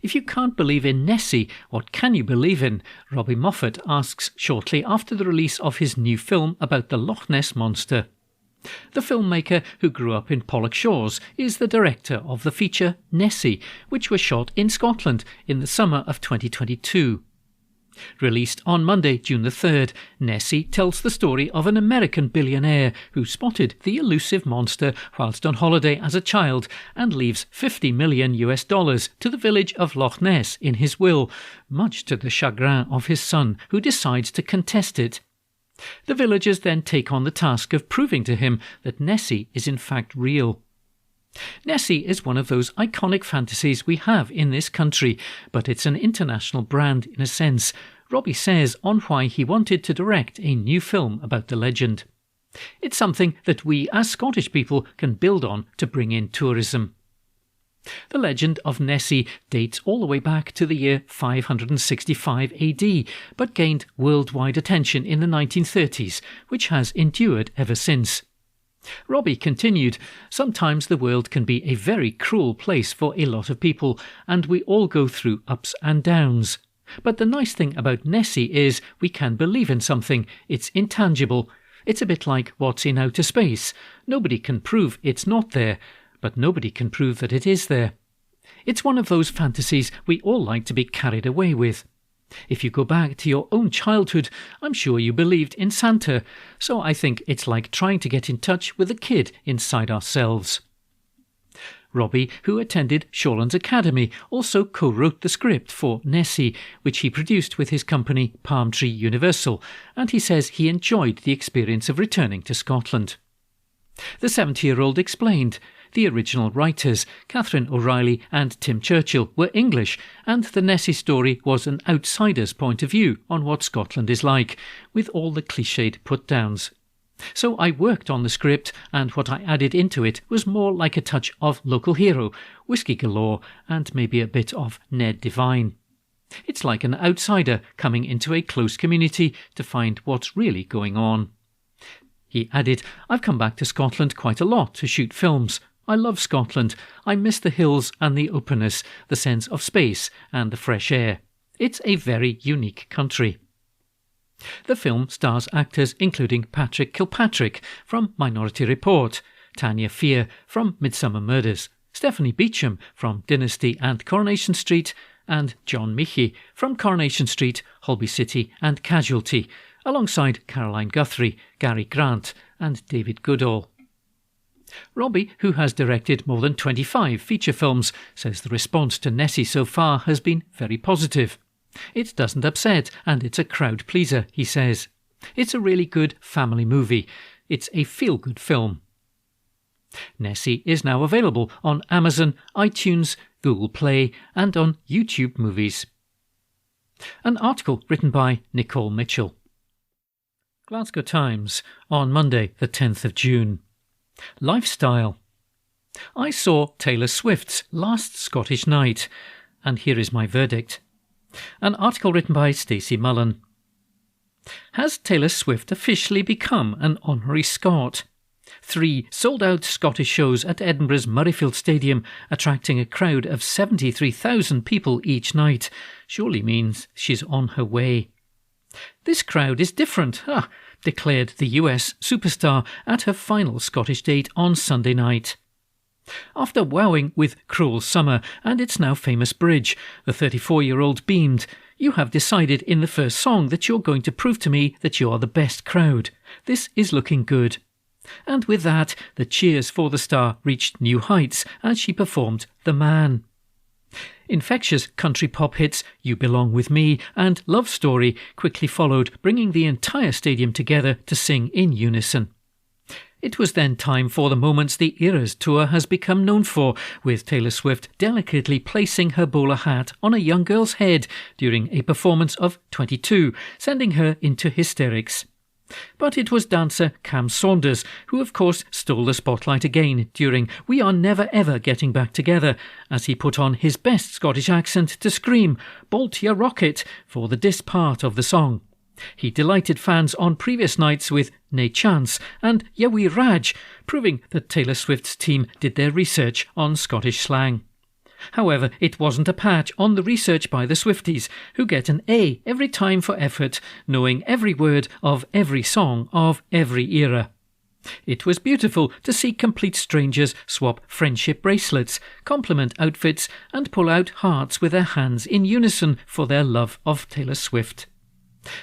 If you can't believe in Nessie, what can you believe in? Robbie Moffat asks shortly after the release of his new film about the Loch Ness Monster. The filmmaker, who grew up in Pollokshaws, is the director of the feature Nessie, which was shot in Scotland in the summer of 2022. Released on Monday, June the 3rd, Nessie tells the story of an American billionaire who spotted the elusive monster whilst on holiday as a child and leaves $50 million to the village of Loch Ness in his will, much to the chagrin of his son, who decides to contest it. The villagers then take on the task of proving to him that Nessie is in fact real. Nessie is one of those iconic fantasies we have in this country, but it's an international brand in a sense, Robbie says on why he wanted to direct a new film about the legend. It's something that we as Scottish people can build on to bring in tourism. The legend of Nessie dates all the way back to the year 565 AD, but gained worldwide attention in the 1930s, which has endured ever since. Robbie continued, "Sometimes the world can be a very cruel place for a lot of people, and we all go through ups and downs. But the nice thing about Nessie is we can believe in something. It's intangible. It's a bit like what's in outer space. Nobody can prove it's not there, but nobody can prove that it is there. It's one of those fantasies we all like to be carried away with. If you go back to your own childhood, I'm sure you believed in Santa, so I think it's like trying to get in touch with the kid inside ourselves." Robbie, who attended Shawlands Academy, also co-wrote the script for Nessie, which he produced with his company Palm Tree Universal, and he says he enjoyed the experience of returning to Scotland. The 70-year-old explained, "The original writers, Catherine O'Reilly and Tim Churchill, were English, and the Nessie story was an outsider's point of view on what Scotland is like, with all the cliched put-downs. So I worked on the script, and what I added into it was more like a touch of local hero, whiskey galore, and maybe a bit of Ned Devine. It's like an outsider coming into a close community to find what's really going on." He added, "I've come back to Scotland quite a lot to shoot films. I love Scotland. I miss the hills and the openness, the sense of space and the fresh air. It's a very unique country." The film stars actors including Patrick Kilpatrick from Minority Report, Tanya Fear from Midsummer Murders, Stephanie Beecham from Dynasty and Coronation Street, and John Michie from Coronation Street, Holby City and Casualty, alongside Caroline Guthrie, Gary Grant and David Goodall. Robbie, who has directed more than 25 feature films, says the response to Nessie so far has been very positive. "It doesn't upset, and it's a crowd pleaser," he says. "It's a really good family movie. It's a feel-good film." Nessie is now available on Amazon, iTunes, Google Play and on YouTube Movies. An article written by Nicole Mitchell. Glasgow Times on Monday the 10th of June. Lifestyle. I saw Taylor Swift's last Scottish night, and here is my verdict. An article written by Stacey Mullen. Has Taylor Swift officially become an honorary Scot? 3 sold-out Scottish shows at Edinburgh's Murrayfield Stadium, attracting a crowd of 73,000 people each night, surely means she's on her way. "This crowd is different," declared the US superstar at her final Scottish date on Sunday night. After wowing with Cruel Summer and its now famous bridge, the 34-year-old beamed, "You have decided in the first song that you're going to prove to me that you are the best crowd. This is looking good." And with that, the cheers for the star reached new heights as she performed The Man. Infectious country pop hits You Belong With Me and Love Story quickly followed, bringing the entire stadium together to sing in unison. It was then time for the moments the Eras tour has become known for, with Taylor Swift delicately placing her bowler hat on a young girl's head during a performance of 22, sending her into hysterics. But it was dancer Cam Saunders who of course stole the spotlight again during We Are Never Ever Getting Back Together, as he put on his best Scottish accent to scream "Bolt ya rocket" for the diss part of the song. He delighted fans on previous nights with Nae Chance and Yawi Raj, proving that Taylor Swift's team did their research on Scottish slang. However, it wasn't a patch on the research by the Swifties, who get an A every time for effort, knowing every word of every song of every era. It was beautiful to see complete strangers swap friendship bracelets, compliment outfits and pull out hearts with their hands in unison for their love of Taylor Swift.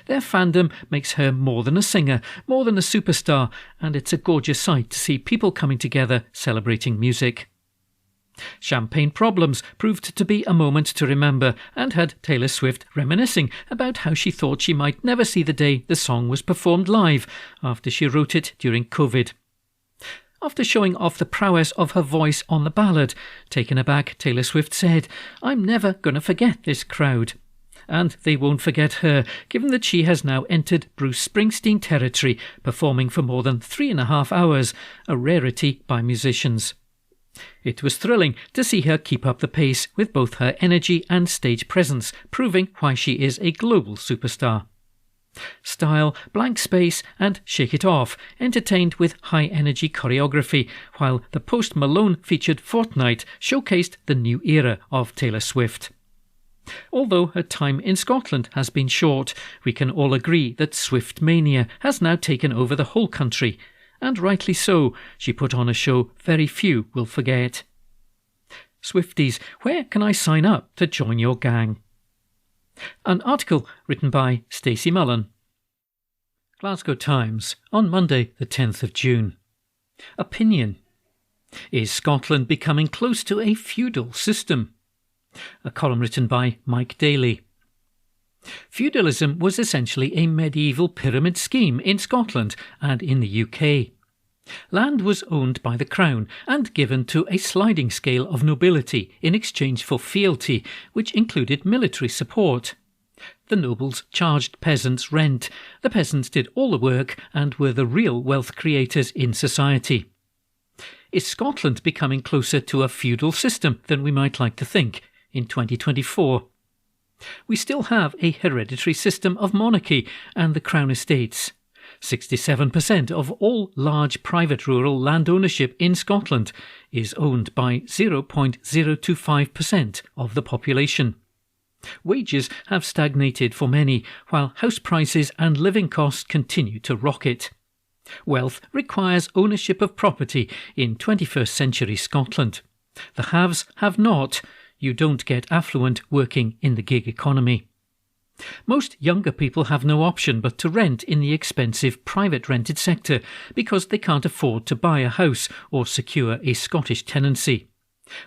Their fandom makes her more than a singer, more than a superstar, and it's a gorgeous sight to see people coming together celebrating music. Champagne Problems proved to be a moment to remember and had Taylor Swift reminiscing about how she thought she might never see the day the song was performed live after she wrote it during COVID. After showing off the prowess of her voice on the ballad, taken aback, Taylor Swift said, "I'm never going to forget this crowd." And they won't forget her, given that she has now entered Bruce Springsteen territory, performing for more than 3.5 hours, a rarity by musicians. It was thrilling to see her keep up the pace with both her energy and stage presence, proving why she is a global superstar. Style, blank space and Shake It Off entertained with high-energy choreography, while the Post Malone-featured Fortnite showcased the new era of Taylor Swift. Although her time in Scotland has been short, we can all agree that Swift mania has now taken over the whole country, and rightly so. She put on a show very few will forget. Swifties, where can I sign up to join your gang? An article written by Stacey Mullen. Glasgow Times on Monday the 10th of June. Opinion. Is Scotland becoming close to a feudal system? A column written by Mike Daly. Feudalism was essentially a medieval pyramid scheme in Scotland and in the UK. Land was owned by the Crown and given to a sliding scale of nobility in exchange for fealty, which included military support. The nobles charged peasants rent, the peasants did all the work and were the real wealth creators in society. Is Scotland becoming closer to a feudal system than we might like to think in 2024? We still have a hereditary system of monarchy and the Crown estates. 67% of all large private rural land ownership in Scotland is owned by 0.025% of the population. Wages have stagnated for many, while house prices and living costs continue to rocket. Wealth requires ownership of property in 21st century Scotland. The haves have not. You don't get affluent working in the gig economy. Most younger people have no option but to rent in the expensive private rented sector because they can't afford to buy a house or secure a Scottish tenancy.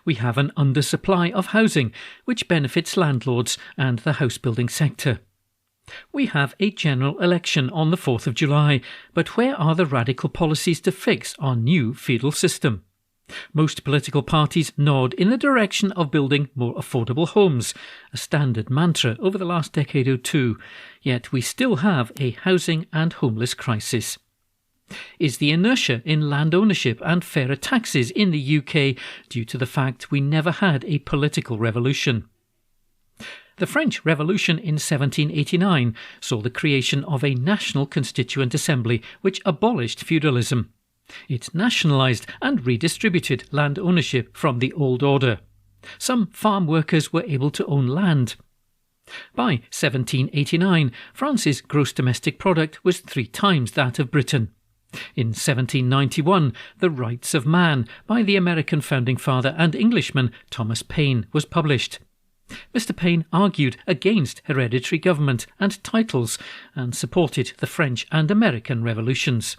We have an undersupply of housing, which benefits landlords and the house building sector. We have a general election on the 4th of July, but where are the radical policies to fix our new feudal system? Most political parties nod in the direction of building more affordable homes, a standard mantra over the last decade or two, yet we still have a housing and homeless crisis. Is the inertia in land ownership and fairer taxes in the UK due to the fact we never had a political revolution? The French Revolution in 1789 saw the creation of a national constituent assembly which abolished feudalism. It nationalised and redistributed land ownership from the old order. Some farm workers were able to own land. By 1789, France's gross domestic product was 3 times that of Britain. In 1791, The Rights of Man by the American founding father and Englishman Thomas Paine was published. Mr. Paine argued against hereditary government and titles and supported the French and American revolutions.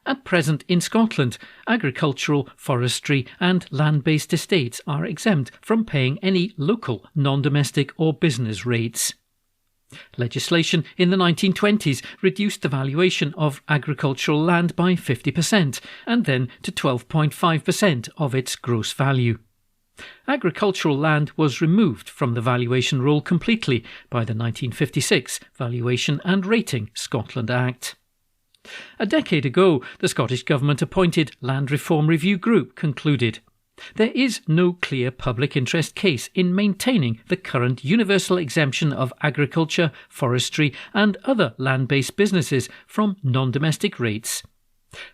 At present in Scotland, agricultural, forestry and land-based estates are exempt from paying any local, non-domestic or business rates. Legislation in the 1920s reduced the valuation of agricultural land by 50% and then to 12.5% of its gross value. Agricultural land was removed from the valuation rule completely by the 1956 Valuation and Rating Scotland Act. A decade ago, the Scottish Government appointed Land Reform Review Group concluded, there is no clear public interest case in maintaining the current universal exemption of agriculture, forestry and other land-based businesses from non-domestic rates.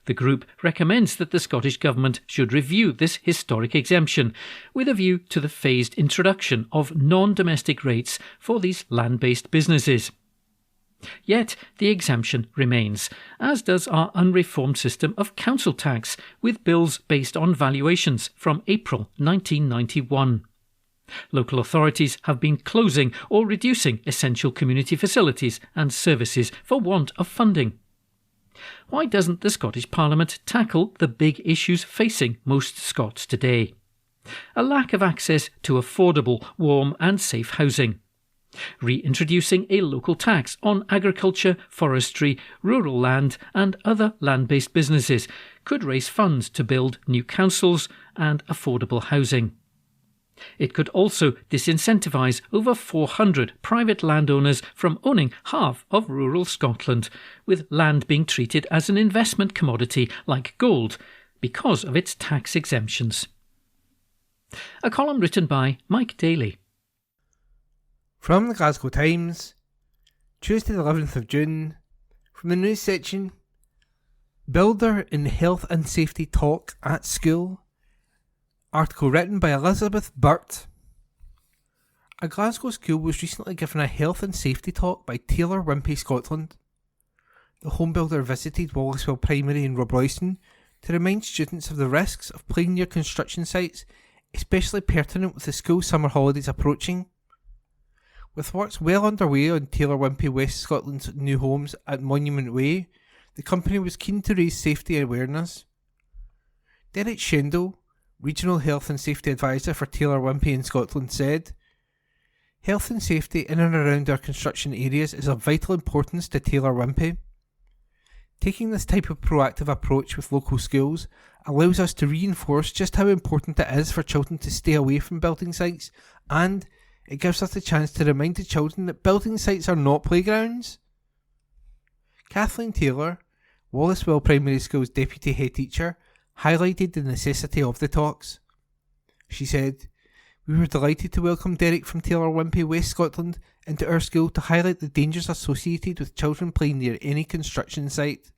The group recommends that the Scottish Government should review this historic exemption with a view to the phased introduction of non-domestic rates for these land-based businesses. Yet the exemption remains, as does our unreformed system of council tax, with bills based on valuations from April 1991. Local authorities have been closing or reducing essential community facilities and services for want of funding. Why doesn't the Scottish Parliament tackle the big issues facing most Scots today? A lack of access to affordable, warm and safe housing. Reintroducing a local tax on agriculture, forestry, rural land and other land-based businesses could raise funds to build new councils and affordable housing. It could also disincentivise over 400 private landowners from owning half of rural Scotland, with land being treated as an investment commodity like gold, because of its tax exemptions. A column written by Mike Daly. From the Glasgow Times, Tuesday the 11th of June, from the news section, Builder in Health and Safety Talk at School. Article written by Elizabeth Burt. A Glasgow school was recently given a health and safety talk by Taylor Wimpey Scotland. The home builder visited Wallacewell Primary in Robroyston to remind students of the risks of playing near construction sites, especially pertinent with the school summer holidays approaching. With works well underway on Taylor Wimpey West Scotland's new homes at Monument Way, the company was keen to raise safety awareness. Derek Shendel, Regional Health and Safety Advisor for Taylor Wimpey in Scotland, said, "Health and safety in and around our construction areas is of vital importance to Taylor Wimpey. Taking this type of proactive approach with local schools allows us to reinforce just how important it is for children to stay away from building sites, and it gives us the chance to remind the children that building sites are not playgrounds." Kathleen Taylor, Wallacewell Primary School's Deputy Head Teacher, highlighted the necessity of the talks. She said, "We were delighted to welcome Derek from Taylor Wimpey West Scotland into our school to highlight the dangers associated with children playing near any construction site.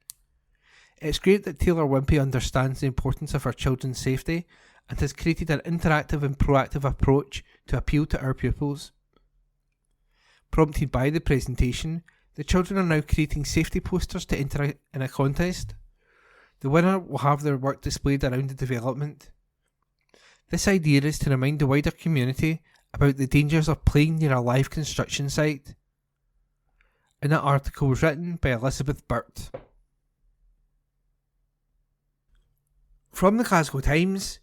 It's great that Taylor Wimpey understands the importance of our children's safety and has created an interactive and proactive approach to appeal to our pupils." Prompted by the presentation, the children are now creating safety posters to enter in a contest. The winner will have their work displayed around the development. This idea is to remind the wider community about the dangers of playing near a live construction site. And that article was written by Elizabeth Burt. From the Glasgow Times,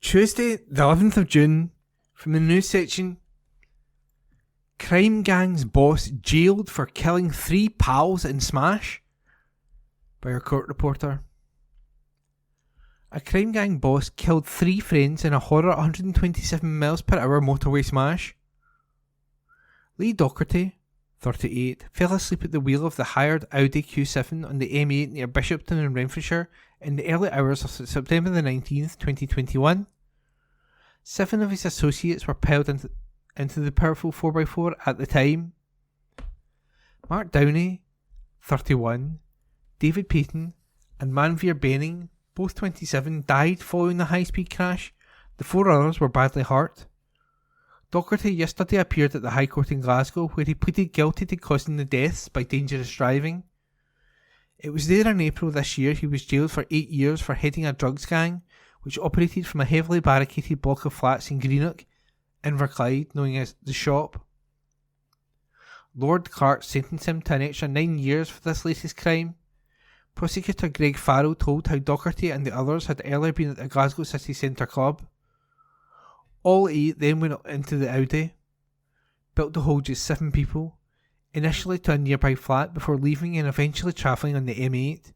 Tuesday the 11th of June, from the news section, Crime Gang's Boss Jailed for Killing 3 Pals in Smash, by our court reporter. A crime gang boss killed 3 friends in a horror 127 mph motorway smash. Lee Docherty, 38, fell asleep at the wheel of the hired Audi Q7 on the M8 near Bishopton in Renfrewshire in the early hours of September the 19th, 2021. 7 of his associates were piled into the powerful 4x4 at the time. Mark Downey, 31, David Payton and Manveer Benning, both 27, died following the high-speed crash. The 4 others were badly hurt. Docherty yesterday appeared at the High Court in Glasgow, where he pleaded guilty to causing the deaths by dangerous driving. It was there in April this year he was jailed for 8 years for heading a drugs gang, which operated from a heavily barricaded block of flats in Greenock, Inverclyde, known as The Shop. Lord Clark sentenced him to an extra 9 years for this latest crime. Prosecutor Greg Farrell told how Docherty and the others had earlier been at the Glasgow City Centre Club. All 8 then went into the Audi, built to hold just 7 people, initially to a nearby flat before leaving and eventually travelling on the M8.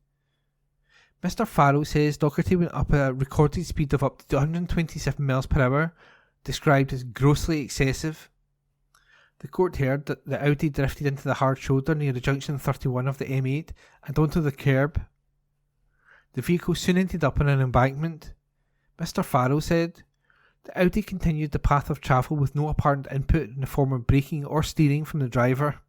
Mr. Farrell says Docherty went up at a recorded speed of up to 127 mph, described as grossly excessive. The court heard that the Audi drifted into the hard shoulder near the junction 31 of the M8 and onto the kerb. The vehicle soon ended up on an embankment. Mr. Farrell said, "The Audi continued the path of travel with no apparent input in the form of braking or steering from the driver.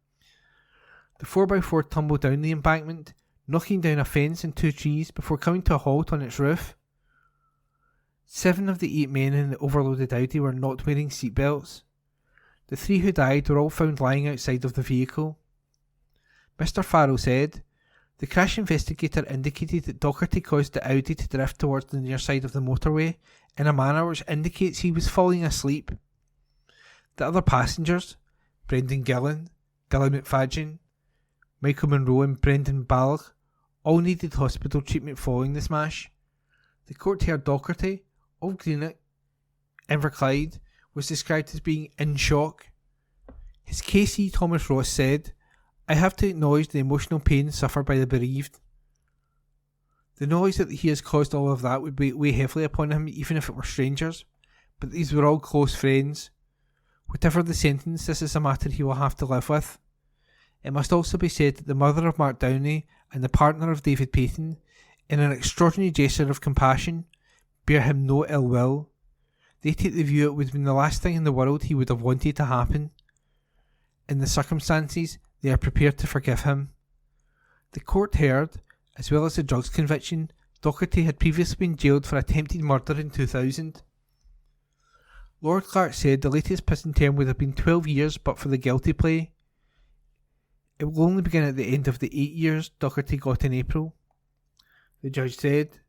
The 4x4 tumbled down the embankment, knocking down a fence and 2 trees before coming to a halt on its roof. 7 of the 8 men in the overloaded Audi were not wearing seatbelts. The 3 who died were all found lying outside of the vehicle." Mr. Farrell said, "The crash investigator indicated that Docherty caused the Audi to drift towards the near side of the motorway in a manner which indicates he was falling asleep. The other passengers, Brendan Gillan, Dylan McFadgen, Michael Monroe and Brendan Balloch, all needed hospital treatment following the smash. The court heard Docherty, of Greenock, Inverclyde, was described as being in shock. His KC Thomas Ross said, "I have to acknowledge the emotional pain suffered by the bereaved. The knowledge that he has caused all of that would weigh heavily upon him even if it were strangers, but these were all close friends. Whatever the sentence, this is a matter he will have to live with. It must also be said that the mother of Mark Downey and the partner of David Payton In an extraordinary gesture of compassion, bear him no ill will. They take the view it would have been the last thing in the world he would have wanted to happen. In the circumstances, they are prepared to forgive him. The court heard, as well as the drugs conviction, Docherty had previously been jailed for attempted murder in 2000. Lord Clark said the latest prison term would have been 12 years but for the guilty plea. It will only begin at the end of the 8 years Docherty got in April. The judge said,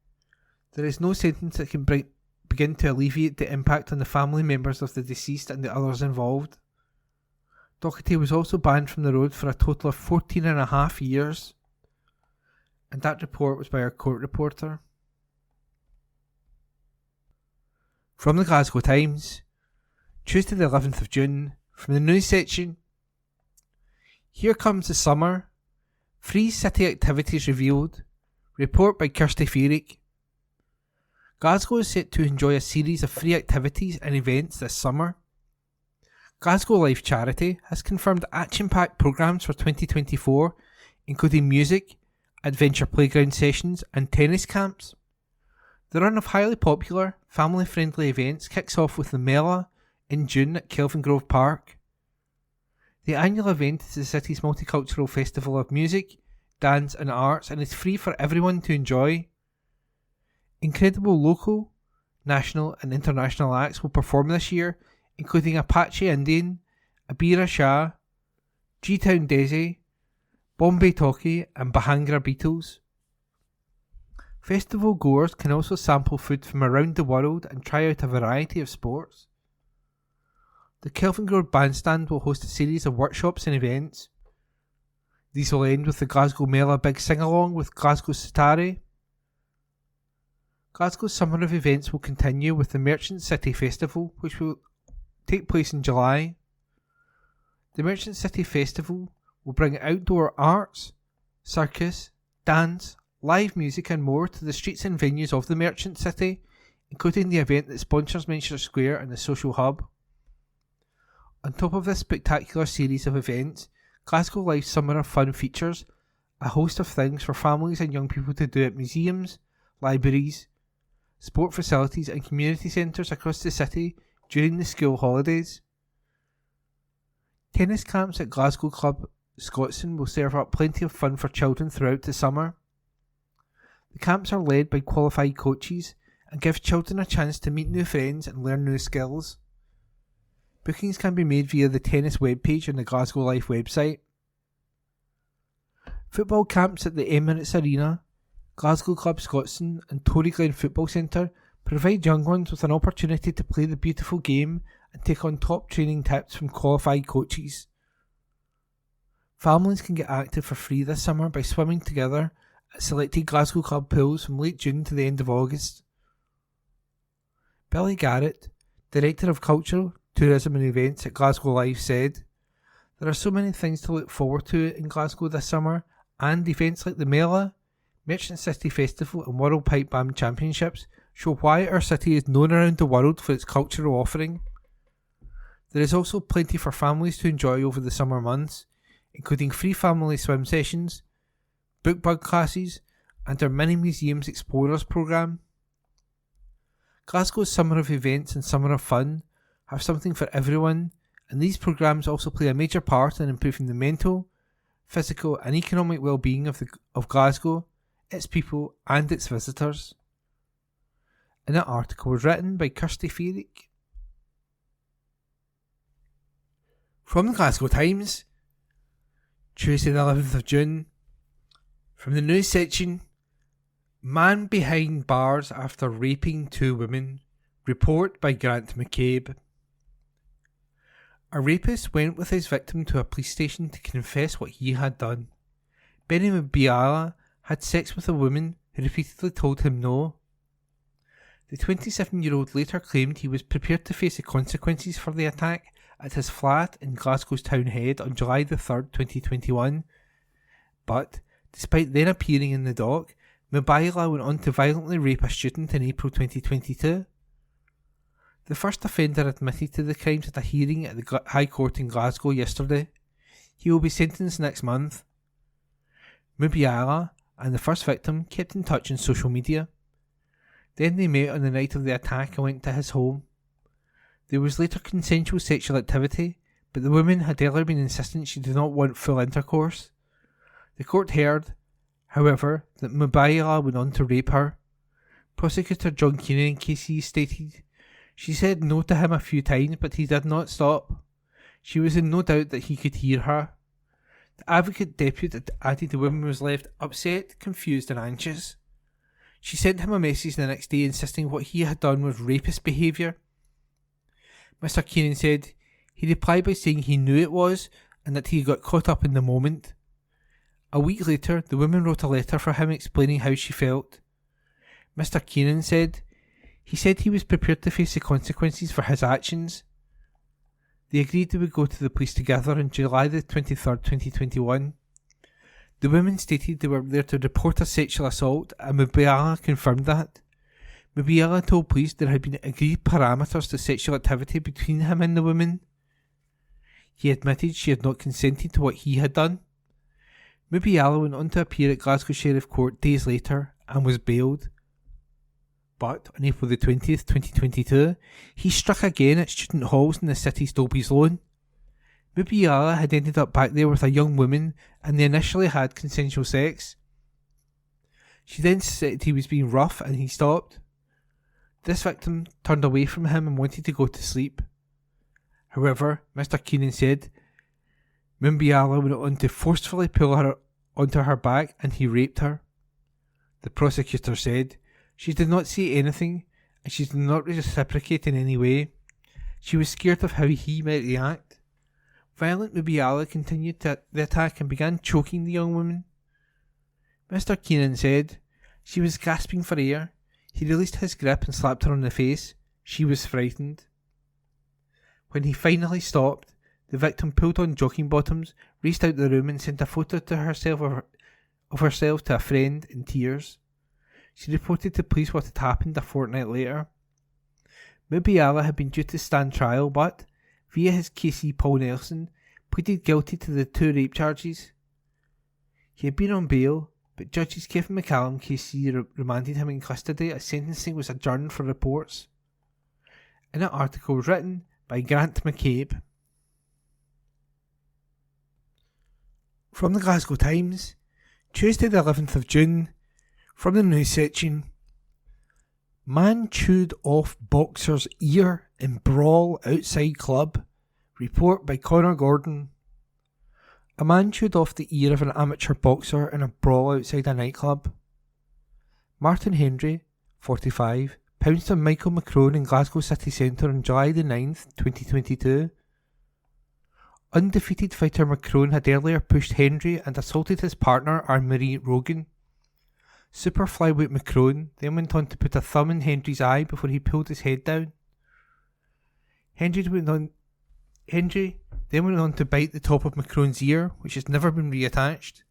"There is no sentence that can begin to alleviate the impact on the family members of the deceased and the others involved." Docherty was also banned from the road for a total of 14.5 years. And that report was by our court reporter. From the Glasgow Times, Tuesday the 11th of June, from the news section. Here comes the summer. Free city activities revealed. Report by Kirsty Feerick. Glasgow is set to enjoy a series of free activities and events this summer. Glasgow Life Charity has confirmed action-packed programmes for 2024, including music, adventure playground sessions and tennis camps. The run of highly popular, family-friendly events kicks off with the Mela in June at Kelvingrove Park. The annual event is the city's multicultural festival of music, dance and arts and is free for everyone to enjoy. Incredible local, national and international acts will perform this year, including Apache Indian, Abira Shah, G-Town Desi, Bombay Talkie and Bhangra Beatles. Festival goers can also sample food from around the world and try out a variety of sports. The Kelvingrove Bandstand will host a series of workshops and events. These will end with the Glasgow Mela Big Sing-Along with Glasgow Satari. Glasgow's summer of events will continue with the Merchant City Festival, which will take place in July. The Merchant City Festival will bring outdoor arts, circus, dance, live music and more to the streets and venues of the Merchant City, including the event that sponsors Manchester Square and the Social Hub. On top of this spectacular series of events, Glasgow Life Summer of Fun features a host of things for families and young people to do at museums, libraries, sport facilities and community centres across the city during the school holidays. Tennis camps at Glasgow Club Scotland will serve up plenty of fun for children throughout the summer. The camps are led by qualified coaches and give children a chance to meet new friends and learn new skills. Bookings can be made via the tennis webpage on the Glasgow Life website. Football camps at the Emirates Arena, Glasgow Club Scotland and Tory Glen Football Centre provide young ones with an opportunity to play the beautiful game and take on top training tips from qualified coaches. Families can get active for free this summer by swimming together at selected Glasgow Club pools from late June to the end of August. Billy Garrett, Director of Culture, Tourism and Events at Glasgow Life said, "There are so many things to look forward to in Glasgow this summer, and events like the Mela, Merchant City Festival and World Pipe Band Championships show why our city is known around the world for its cultural offering. There is also plenty for families to enjoy over the summer months, including free family swim sessions, book bug classes and our Mini Museums Explorers programme. Glasgow's Summer of Events and Summer of Fun have something for everyone, and these programmes also play a major part in improving the mental, physical and economic well-being of Glasgow, its people and its visitors." And that article was written by Kirsty Feerick. From the Glasgow Times, Tuesday the 11th of June, from the news section, "Man behind bars after raping 2 women", report by Grant McCabe. A rapist went with his victim to a police station to confess what he had done. Benny Mbiala had sex with a woman who repeatedly told him no. The 27-year-old later claimed he was prepared to face the consequences for the attack at his flat in Glasgow's Town Head on July the 3rd, 2021. But, despite then appearing in the dock, Mbiala went on to violently rape a student in April 2022. The first offender admitted to the crimes at a hearing at the High Court in Glasgow yesterday. He will be sentenced next month. Mbiala, and the first victim kept in touch on social media. Then they met on the night of the attack and went to his home. There was later consensual sexual activity, but the woman had earlier been insistent she did not want full intercourse. The court heard, however, that Mubayala went on to rape her. Prosecutor John Keenan in KC stated, "She said no to him a few times, but he did not stop. She was in no doubt that he could hear her." The advocate deputy added the woman was left upset, confused and anxious. She sent him a message the next day insisting what he had done was rapist behaviour. Mr. Keenan said he replied by saying he knew it was and that he got caught up in the moment. A week later, the woman wrote a letter for him explaining how she felt. Mr. Keenan said he was prepared to face the consequences for his actions. They agreed they would go to the police together on July the 23rd, 2021. The women stated they were there to report a sexual assault, and Mubayala confirmed that. Mubayala told police there had been agreed parameters to sexual activity between him and the woman. He admitted she had not consented to what he had done. Mubayala went on to appear at Glasgow Sheriff Court days later and was bailed. But on April the 20th, 2022, he struck again at student halls in the city's Dolby's Loan. Mubayala had ended up back there with a young woman and they initially had consensual sex. She then said he was being rough and he stopped. This victim turned away from him and wanted to go to sleep. However, Mr. Keenan said Mubayala went on to forcefully pull her onto her back and he raped her. The prosecutor said she did not say anything and she did not reciprocate in any way. She was scared of how he might react. Violent Mubayala continued the attack and began choking the young woman. Mr. Keenan said she was gasping for air. He released his grip and slapped her on the face. She was frightened. When he finally stopped, the victim pulled on jogging bottoms, raced out the room and sent a photo to herself of herself to a friend in tears. She reported to police what had happened a fortnight later. Mubayala had been due to stand trial but, via his KC Paul Nelson, pleaded guilty to the 2 rape charges. He had been on bail, but judges Kevin McCallum KC remanded him in custody as sentencing was adjourned for reports. An article was written by Grant McCabe. From the Glasgow Times, Tuesday the 11th of June, from the news section. Man chewed off boxer's ear in brawl outside club. Report by Connor Gordon. A man chewed off the ear of an amateur boxer in a brawl outside a nightclub. Martin Hendry, 45, pounced on Michael McCrone in Glasgow city centre on July the 9th, 2022. Undefeated fighter McCrone had earlier pushed Hendry and assaulted his partner Anne-Marie Rogan. Super flyweight McCrone then went on to put a thumb in Hendry's eye before he pulled his head down. Hendry then went on to bite the top of McCrone's ear, which has never been reattached.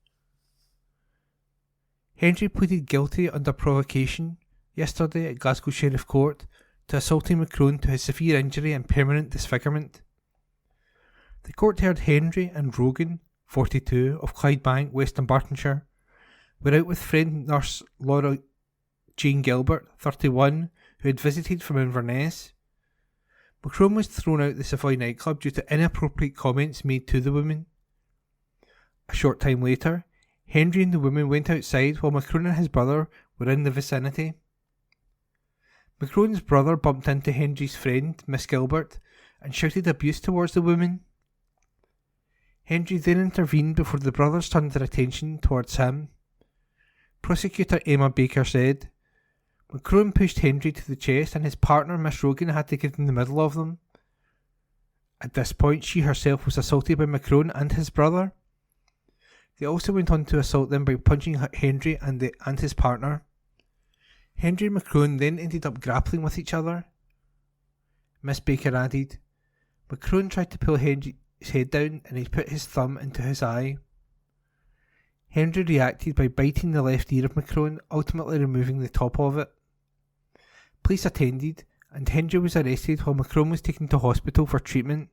Hendry pleaded guilty under provocation yesterday at Glasgow Sheriff Court to assaulting McCrone to his severe injury and permanent disfigurement. The court heard Hendry and Rogan, 42, of Clydebank, West Dunbartonshire, were out with friend nurse Laura Jane Gilbert, 31, who had visited from Inverness. McCrone was thrown out the Savoy nightclub due to inappropriate comments made to the woman. A short time later, Hendry and the woman went outside while McCrone and his brother were in the vicinity. McCrone's brother bumped into Hendry's friend, Miss Gilbert, and shouted abuse towards the woman. Hendry then intervened before the brothers turned their attention towards him. Prosecutor Emma Baker said, McCrone pushed Hendry to the chest and his partner Miss Rogan had to get in the middle of them. At this point she herself was assaulted by McCrone and his brother. They also went on to assault them by punching Hendry and his partner. Hendry and McCrone then ended up grappling with each other. Miss Baker added, McCrone tried to pull Hendry's head down and he put his thumb into his eye. Hendry reacted by biting the left ear of McCrone, ultimately removing the top of it. Police attended and Hendry was arrested while McCrone was taken to hospital for treatment.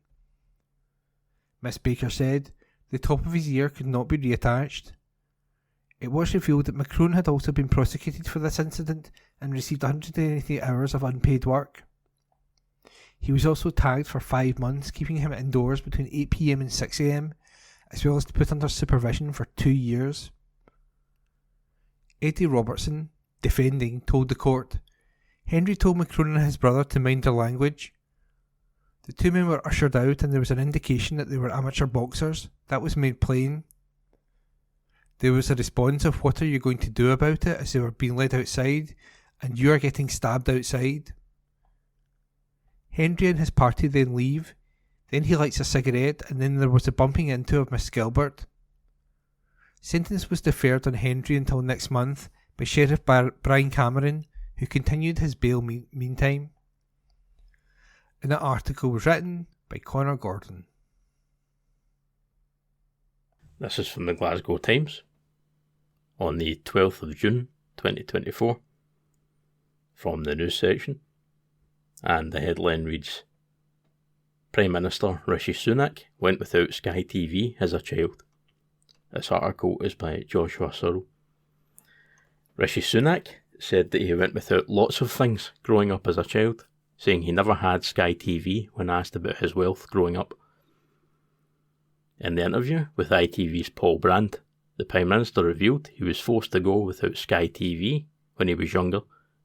Miss Baker said the top of his ear could not be reattached. It was revealed that Macron had also been prosecuted for this incident and received 180 hours of unpaid work. He was also tagged for 5 months, keeping him indoors between 8 p.m. and 6 a.m, as well as to put under supervision for 2 years. Eddie Robertson, defending, told the court, Henry told Macron and his brother to mind their language. The two men were ushered out and there was an indication that they were amateur boxers. That was made plain. There was a response of what are you going to do about it as they were being led outside, and you are getting stabbed outside. Henry and his party then leave, then he lights a cigarette, and then there was a bumping into of Miss Gilbert. Sentence was deferred on Henry until next month by Sheriff Brian Cameron, who continued his bail meantime. And that article was written by Connor Gordon. This is from the Glasgow Times on the 12th of June 2024 from the news section, and the headline reads, Prime Minister Rishi Sunak went without Sky TV as a child. This article is by Joshua Searle. Rishi Sunak said that he went without lots of things growing up as a child, saying he never had Sky TV when asked about his wealth growing up. In the interview with ITV's Paul Brand, the Prime Minister revealed he was forced to go without Sky TV when he was younger,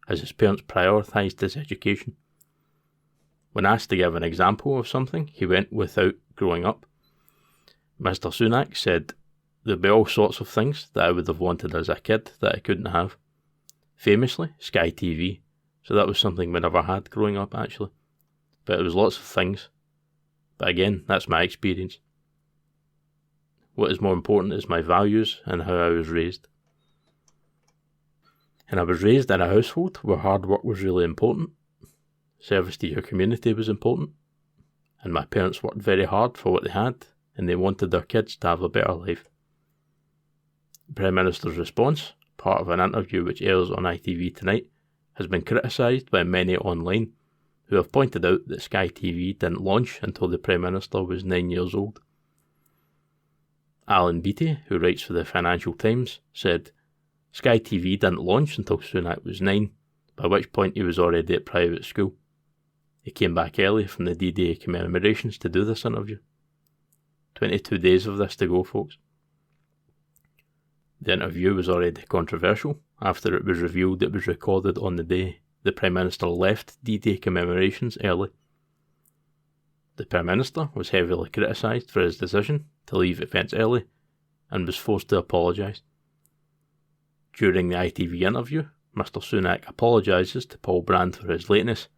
as his parents prioritised his education. When asked to give an example of something he went without growing up, Mr Sunak said, There'd be all sorts of things that I would have wanted as a kid that I couldn't have. Famously, Sky TV, so that was something we never had growing up actually. But it was lots of things. But again, that's my experience. What is more important is my values and how I was raised. And I was raised in a household where hard work was really important. Service to your community was important. And my parents worked very hard for what they had, and they wanted their kids to have a better life. The Prime Minister's response, part of an interview which airs on ITV tonight, has been criticised by many online who have pointed out that Sky TV didn't launch until the Prime Minister was 9 years old. Alan Beattie, who writes for the Financial Times, said, Sky TV didn't launch until Sunak was 9, by which point he was already at private school. He came back early from the D-Day commemorations to do this interview. 22 days of this to go, folks. The interview was already controversial after it was revealed it was recorded on the day the Prime Minister left D-Day commemorations early. The Prime Minister was heavily criticised for his decision to leave events early and was forced to apologise. During the ITV interview, Mr Sunak apologises to Paul Brand for his lateness,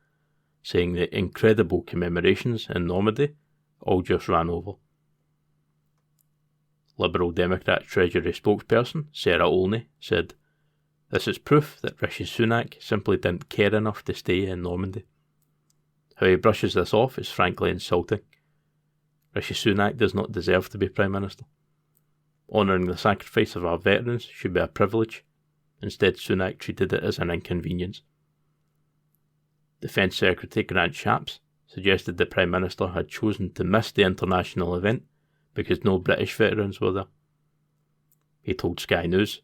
saying the incredible commemorations in Normandy all just ran over. Liberal Democrat Treasury spokesperson Sarah Olney said, This is proof that Rishi Sunak simply didn't care enough to stay in Normandy. How he brushes this off is frankly insulting. Rishi Sunak does not deserve to be Prime Minister. Honouring the sacrifice of our veterans should be a privilege. Instead, Sunak treated it as an inconvenience. Defence Secretary Grant Shapps suggested the Prime Minister had chosen to miss the international event because no British veterans were there. He told Sky News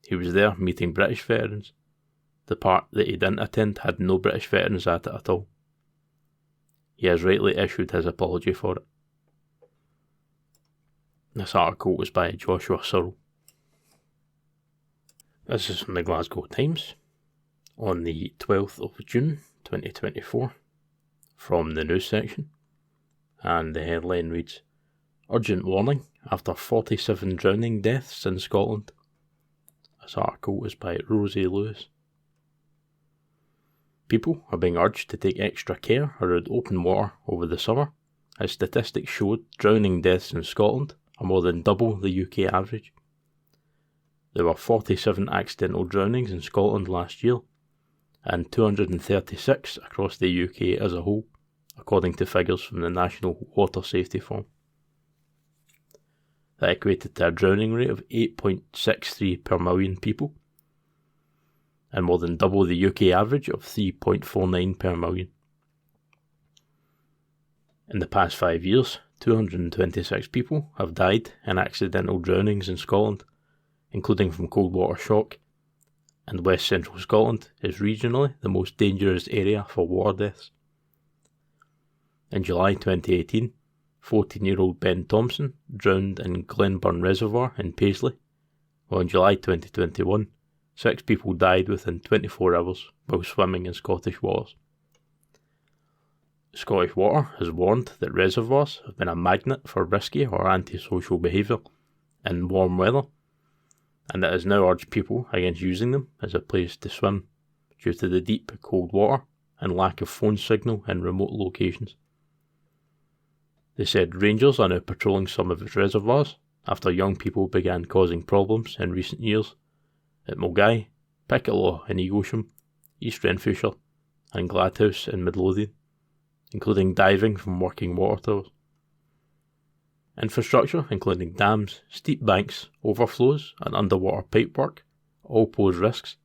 he was there meeting British veterans. The part that he didn't attend had no British veterans at it at all. He has rightly issued his apology for it. This article was by Joshua Searle. This is from the Glasgow Times on the 12th of June 2024 from the news section, and the headline reads, Urgent warning after 47 drowning deaths in Scotland. This article was by Rosie Lewis. People are being urged to take extra care around open water over the summer, as statistics showed drowning deaths in Scotland are more than double the UK average. There were 47 accidental drownings in Scotland last year, and 236 across the UK as a whole, according to figures from the National Water Safety Forum. That equated to a drowning rate of 8.63 per million people, and more than double the UK average of 3.49 per million. In the past 5 years, 226 people have died in accidental drownings in Scotland, including from cold water shock, and West Central Scotland is regionally the most dangerous area for water deaths. In July 2018, 14-year-old Ben Thompson drowned in Glenburn Reservoir in Paisley, while in July 2021, 6 people died within 24 hours while swimming in Scottish waters. Scottish Water has warned that reservoirs have been a magnet for risky or antisocial behaviour in warm weather, and it has now urged people against using them as a place to swim due to the deep, cold water and lack of phone signal in remote locations. They said rangers are now patrolling some of its reservoirs after young people began causing problems in recent years at Mulgai, Piccolo in Eaglesham, East Renfrewshire and Gladhouse in Midlothian, including diving from working water towers. Infrastructure, including dams, steep banks, overflows and underwater pipework, all pose risks,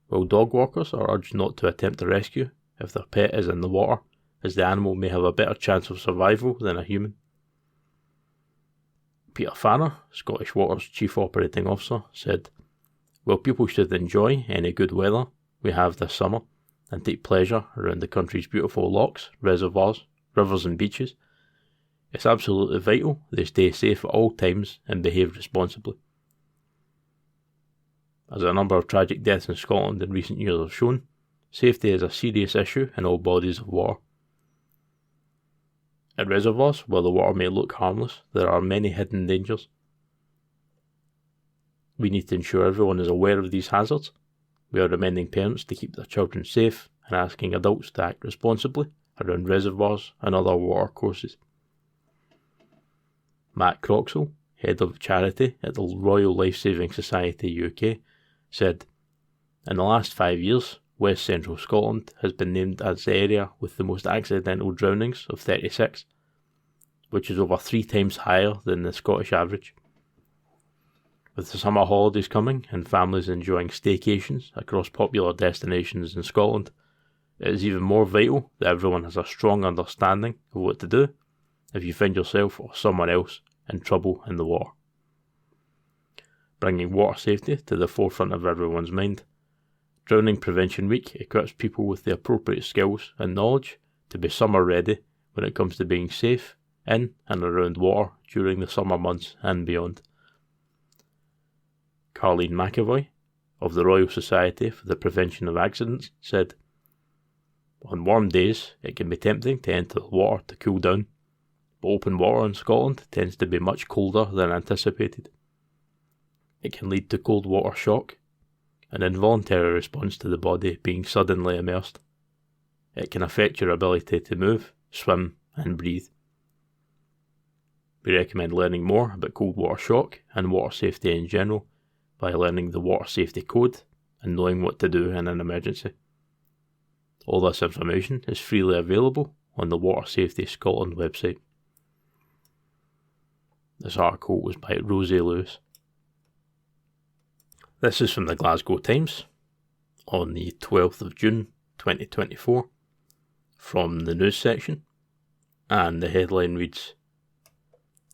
while dog walkers are urged not to attempt a rescue if their pet is in the water, as the animal may have a better chance of survival than a human. Peter Farrer, Scottish Water's Chief Operating Officer, said, "While people should enjoy any good weather we have this summer and take pleasure around the country's beautiful lochs, reservoirs, rivers and beaches, it's absolutely vital they stay safe at all times and behave responsibly." As a number of tragic deaths in Scotland in recent years have shown, safety is a serious issue in all bodies of water. At reservoirs, while the water may look harmless, there are many hidden dangers. We need to ensure everyone is aware of these hazards. We are reminding parents to keep their children safe and asking adults to act responsibly around reservoirs and other water courses. Matt Croxall, head of charity at the Royal Lifesaving Society UK, said, "In the last 5 years, West Central Scotland has been named as the area with the most accidental drownings of 36, which is over 3 times higher than the Scottish average. With the summer holidays coming and families enjoying staycations across popular destinations in Scotland, it is even more vital that everyone has a strong understanding of what to do if you find yourself or someone else in trouble in the water." Bringing water safety to the forefront of everyone's mind, Drowning Prevention Week equips people with the appropriate skills and knowledge to be summer ready when it comes to being safe in and around water during the summer months and beyond. Carleen McAvoy, of the Royal Society for the Prevention of Accidents, said, "On warm days it can be tempting to enter the water to cool down, but open water in Scotland tends to be much colder than anticipated. It can lead to cold water shock, an involuntary response to the body being suddenly immersed. It can affect your ability to move, swim and breathe. We recommend learning more about cold water shock and water safety in general by learning the Water Safety Code and knowing what to do in an emergency. All this information is freely available on the Water Safety Scotland website." This article was by Rosie Lewis. This is from the Glasgow Times on the 12th of June 2024 from the news section, and the headline reads,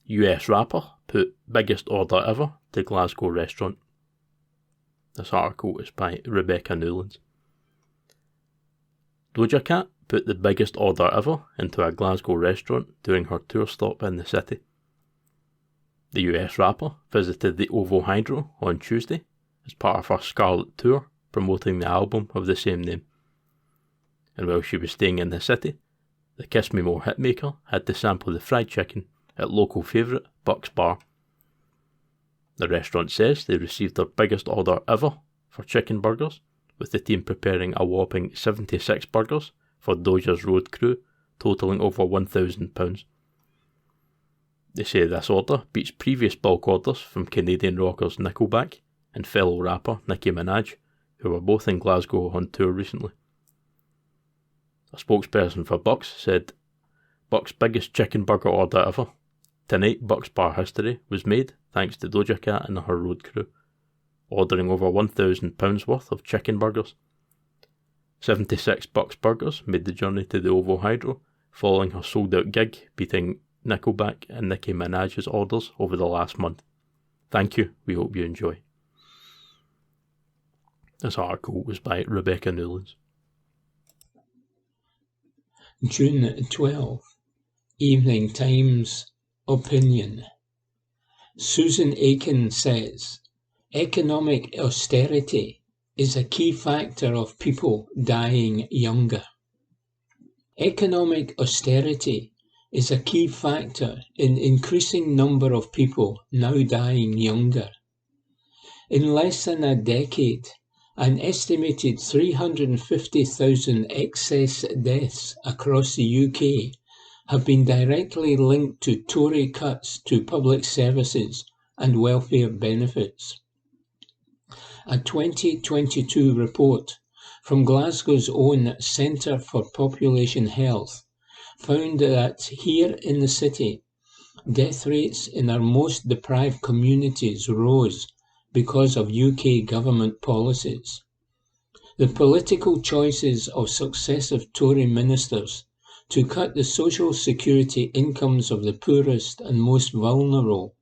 "US rapper put biggest order ever to Glasgow restaurant." This article is by Rebecca Newlands. Doja Cat put the biggest order ever into a Glasgow restaurant during her tour stop in the city. The US rapper visited the OVO Hydro on Tuesday as part of her Scarlet Tour promoting the album of the same name. And while she was staying in the city, the Kiss Me More hitmaker had to sample the fried chicken at local favourite Buck's Bar. The restaurant says they received their biggest order ever for chicken burgers, with the team preparing a whopping 76 burgers for Doja's road crew, totalling over £1,000. They say this order beats previous bulk orders from Canadian rockers Nickelback and fellow rapper Nicki Minaj, who were both in Glasgow on tour recently. A spokesperson for Bucks said, "Bucks' biggest chicken burger order ever. Tonight, Bucks Bar history was made thanks to Doja Cat and her road crew, ordering over £1,000 worth of chicken burgers. 76 Bucks burgers made the journey to the OVO Hydro, following her sold-out gig, beating Nickelback and Nicki Minaj's orders over the last month. Thank you, we hope you enjoy." This article was by Rebecca Newlands. June 12. Evening Times Opinion. Susan Aiken says, economic austerity is a key factor of people dying younger. Economic austerity is a key factor in increasing number of people now dying younger. In less than a decade, an estimated 350,000 excess deaths across the UK have been directly linked to Tory cuts to public services and welfare benefits. A 2022 report from Glasgow's own Centre for Population Health found that here in the city, death rates in our most deprived communities rose because of UK government policies. The political choices of successive Tory ministers to cut the social security incomes of the poorest and most vulnerable,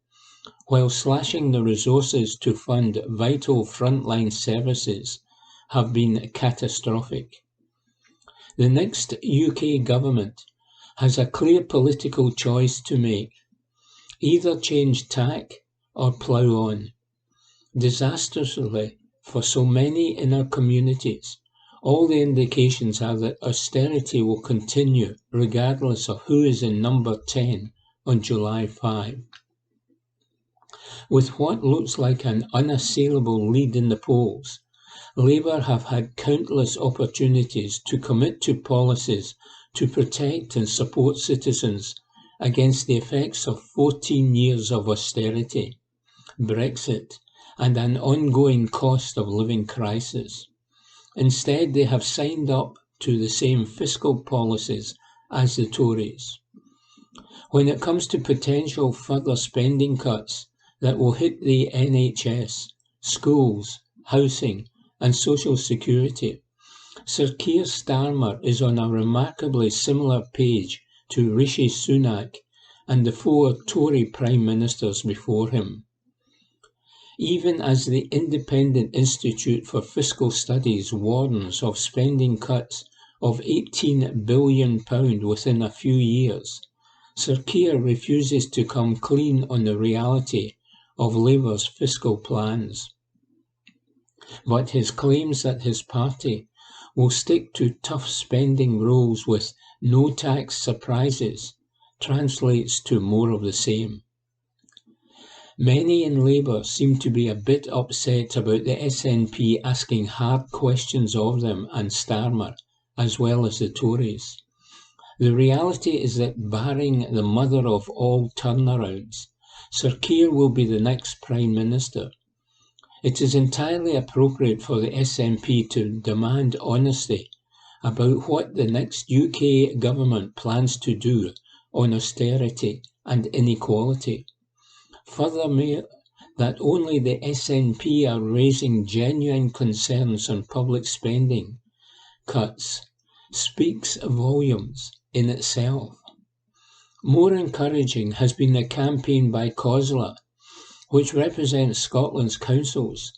while slashing the resources to fund vital frontline services, have been catastrophic. The next UK government has a clear political choice to make: either change tack or plough on. Disastrously, for so many in our communities, all the indications are that austerity will continue regardless of who is in number 10 on July 5. With what looks like an unassailable lead in the polls, Labour have had countless opportunities to commit to policies to protect and support citizens against the effects of 14 years of austerity, Brexit, and an ongoing cost of living crisis. Instead, they have signed up to the same fiscal policies as the Tories. When it comes to potential further spending cuts that will hit the NHS, schools, housing and social security, Sir Keir Starmer is on a remarkably similar page to Rishi Sunak and the 4 Tory Prime Ministers before him. Even as the Independent Institute for Fiscal Studies warns of spending cuts of £18 billion within a few years, Sir Keir refuses to come clean on the reality of Labour's fiscal plans. But his claims that his party will stick to tough spending rules with no tax surprises translates to more of the same. Many in Labour seem to be a bit upset about the SNP asking hard questions of them and Starmer, as well as the Tories. The reality is that barring the mother of all turnarounds, Sir Keir will be the next Prime Minister. It is entirely appropriate for the SNP to demand honesty about what the next UK government plans to do on austerity and inequality. Furthermore, that only the SNP are raising genuine concerns on public spending cuts speaks volumes in itself. More encouraging has been the campaign by COSLA, which represents Scotland's councils,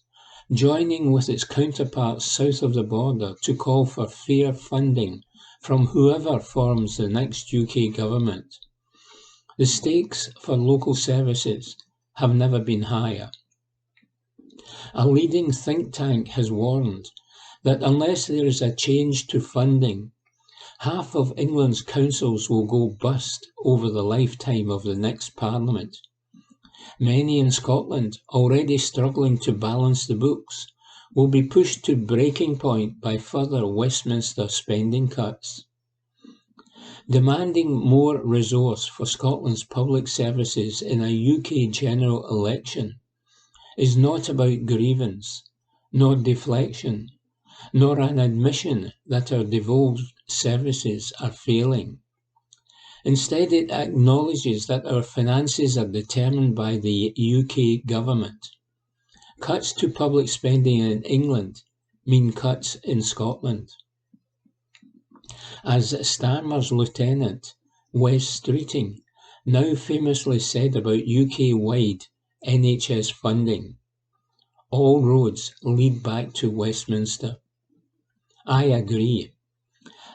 joining with its counterparts south of the border to call for fair funding from whoever forms the next UK government. The stakes for local services have never been higher. A leading think tank has warned that unless there is a change to funding, half of England's councils will go bust over the lifetime of the next Parliament. Many in Scotland, already struggling to balance the books, will be pushed to breaking point by further Westminster spending cuts. Demanding more resource for Scotland's public services in a UK general election is not about grievance, nor deflection, nor an admission that our devolved services are failing. Instead, it acknowledges that our finances are determined by the UK government. Cuts to public spending in England mean cuts in Scotland. As Starmer's lieutenant, Wes Streeting, now famously said about UK-wide NHS funding, All roads lead back to Westminster. I agree.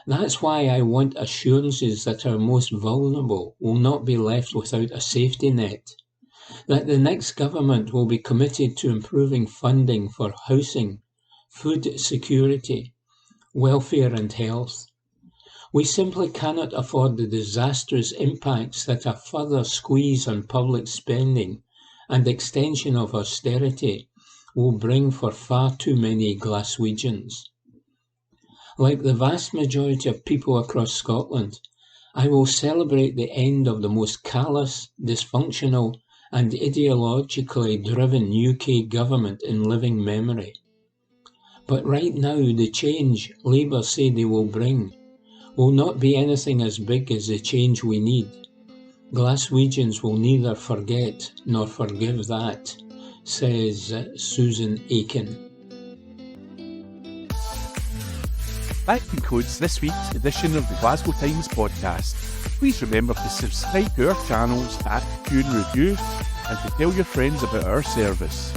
That's why I want assurances that our most vulnerable will not be left without a safety net, that the next government will be committed to improving funding for housing, food security, welfare and health. We simply cannot afford the disastrous impacts that a further squeeze on public spending and extension of austerity will bring for far too many Glaswegians. Like the vast majority of people across Scotland, I will celebrate the end of the most callous, dysfunctional and ideologically driven UK government in living memory. But right now the change Labour say they will bring will not be anything as big as the change we need. Glaswegians will neither forget nor forgive that, says Susan Aiken. That concludes this week's edition of the Glasgow Times podcast. Please remember to subscribe to our channels at Review and Review and to tell your friends about our service.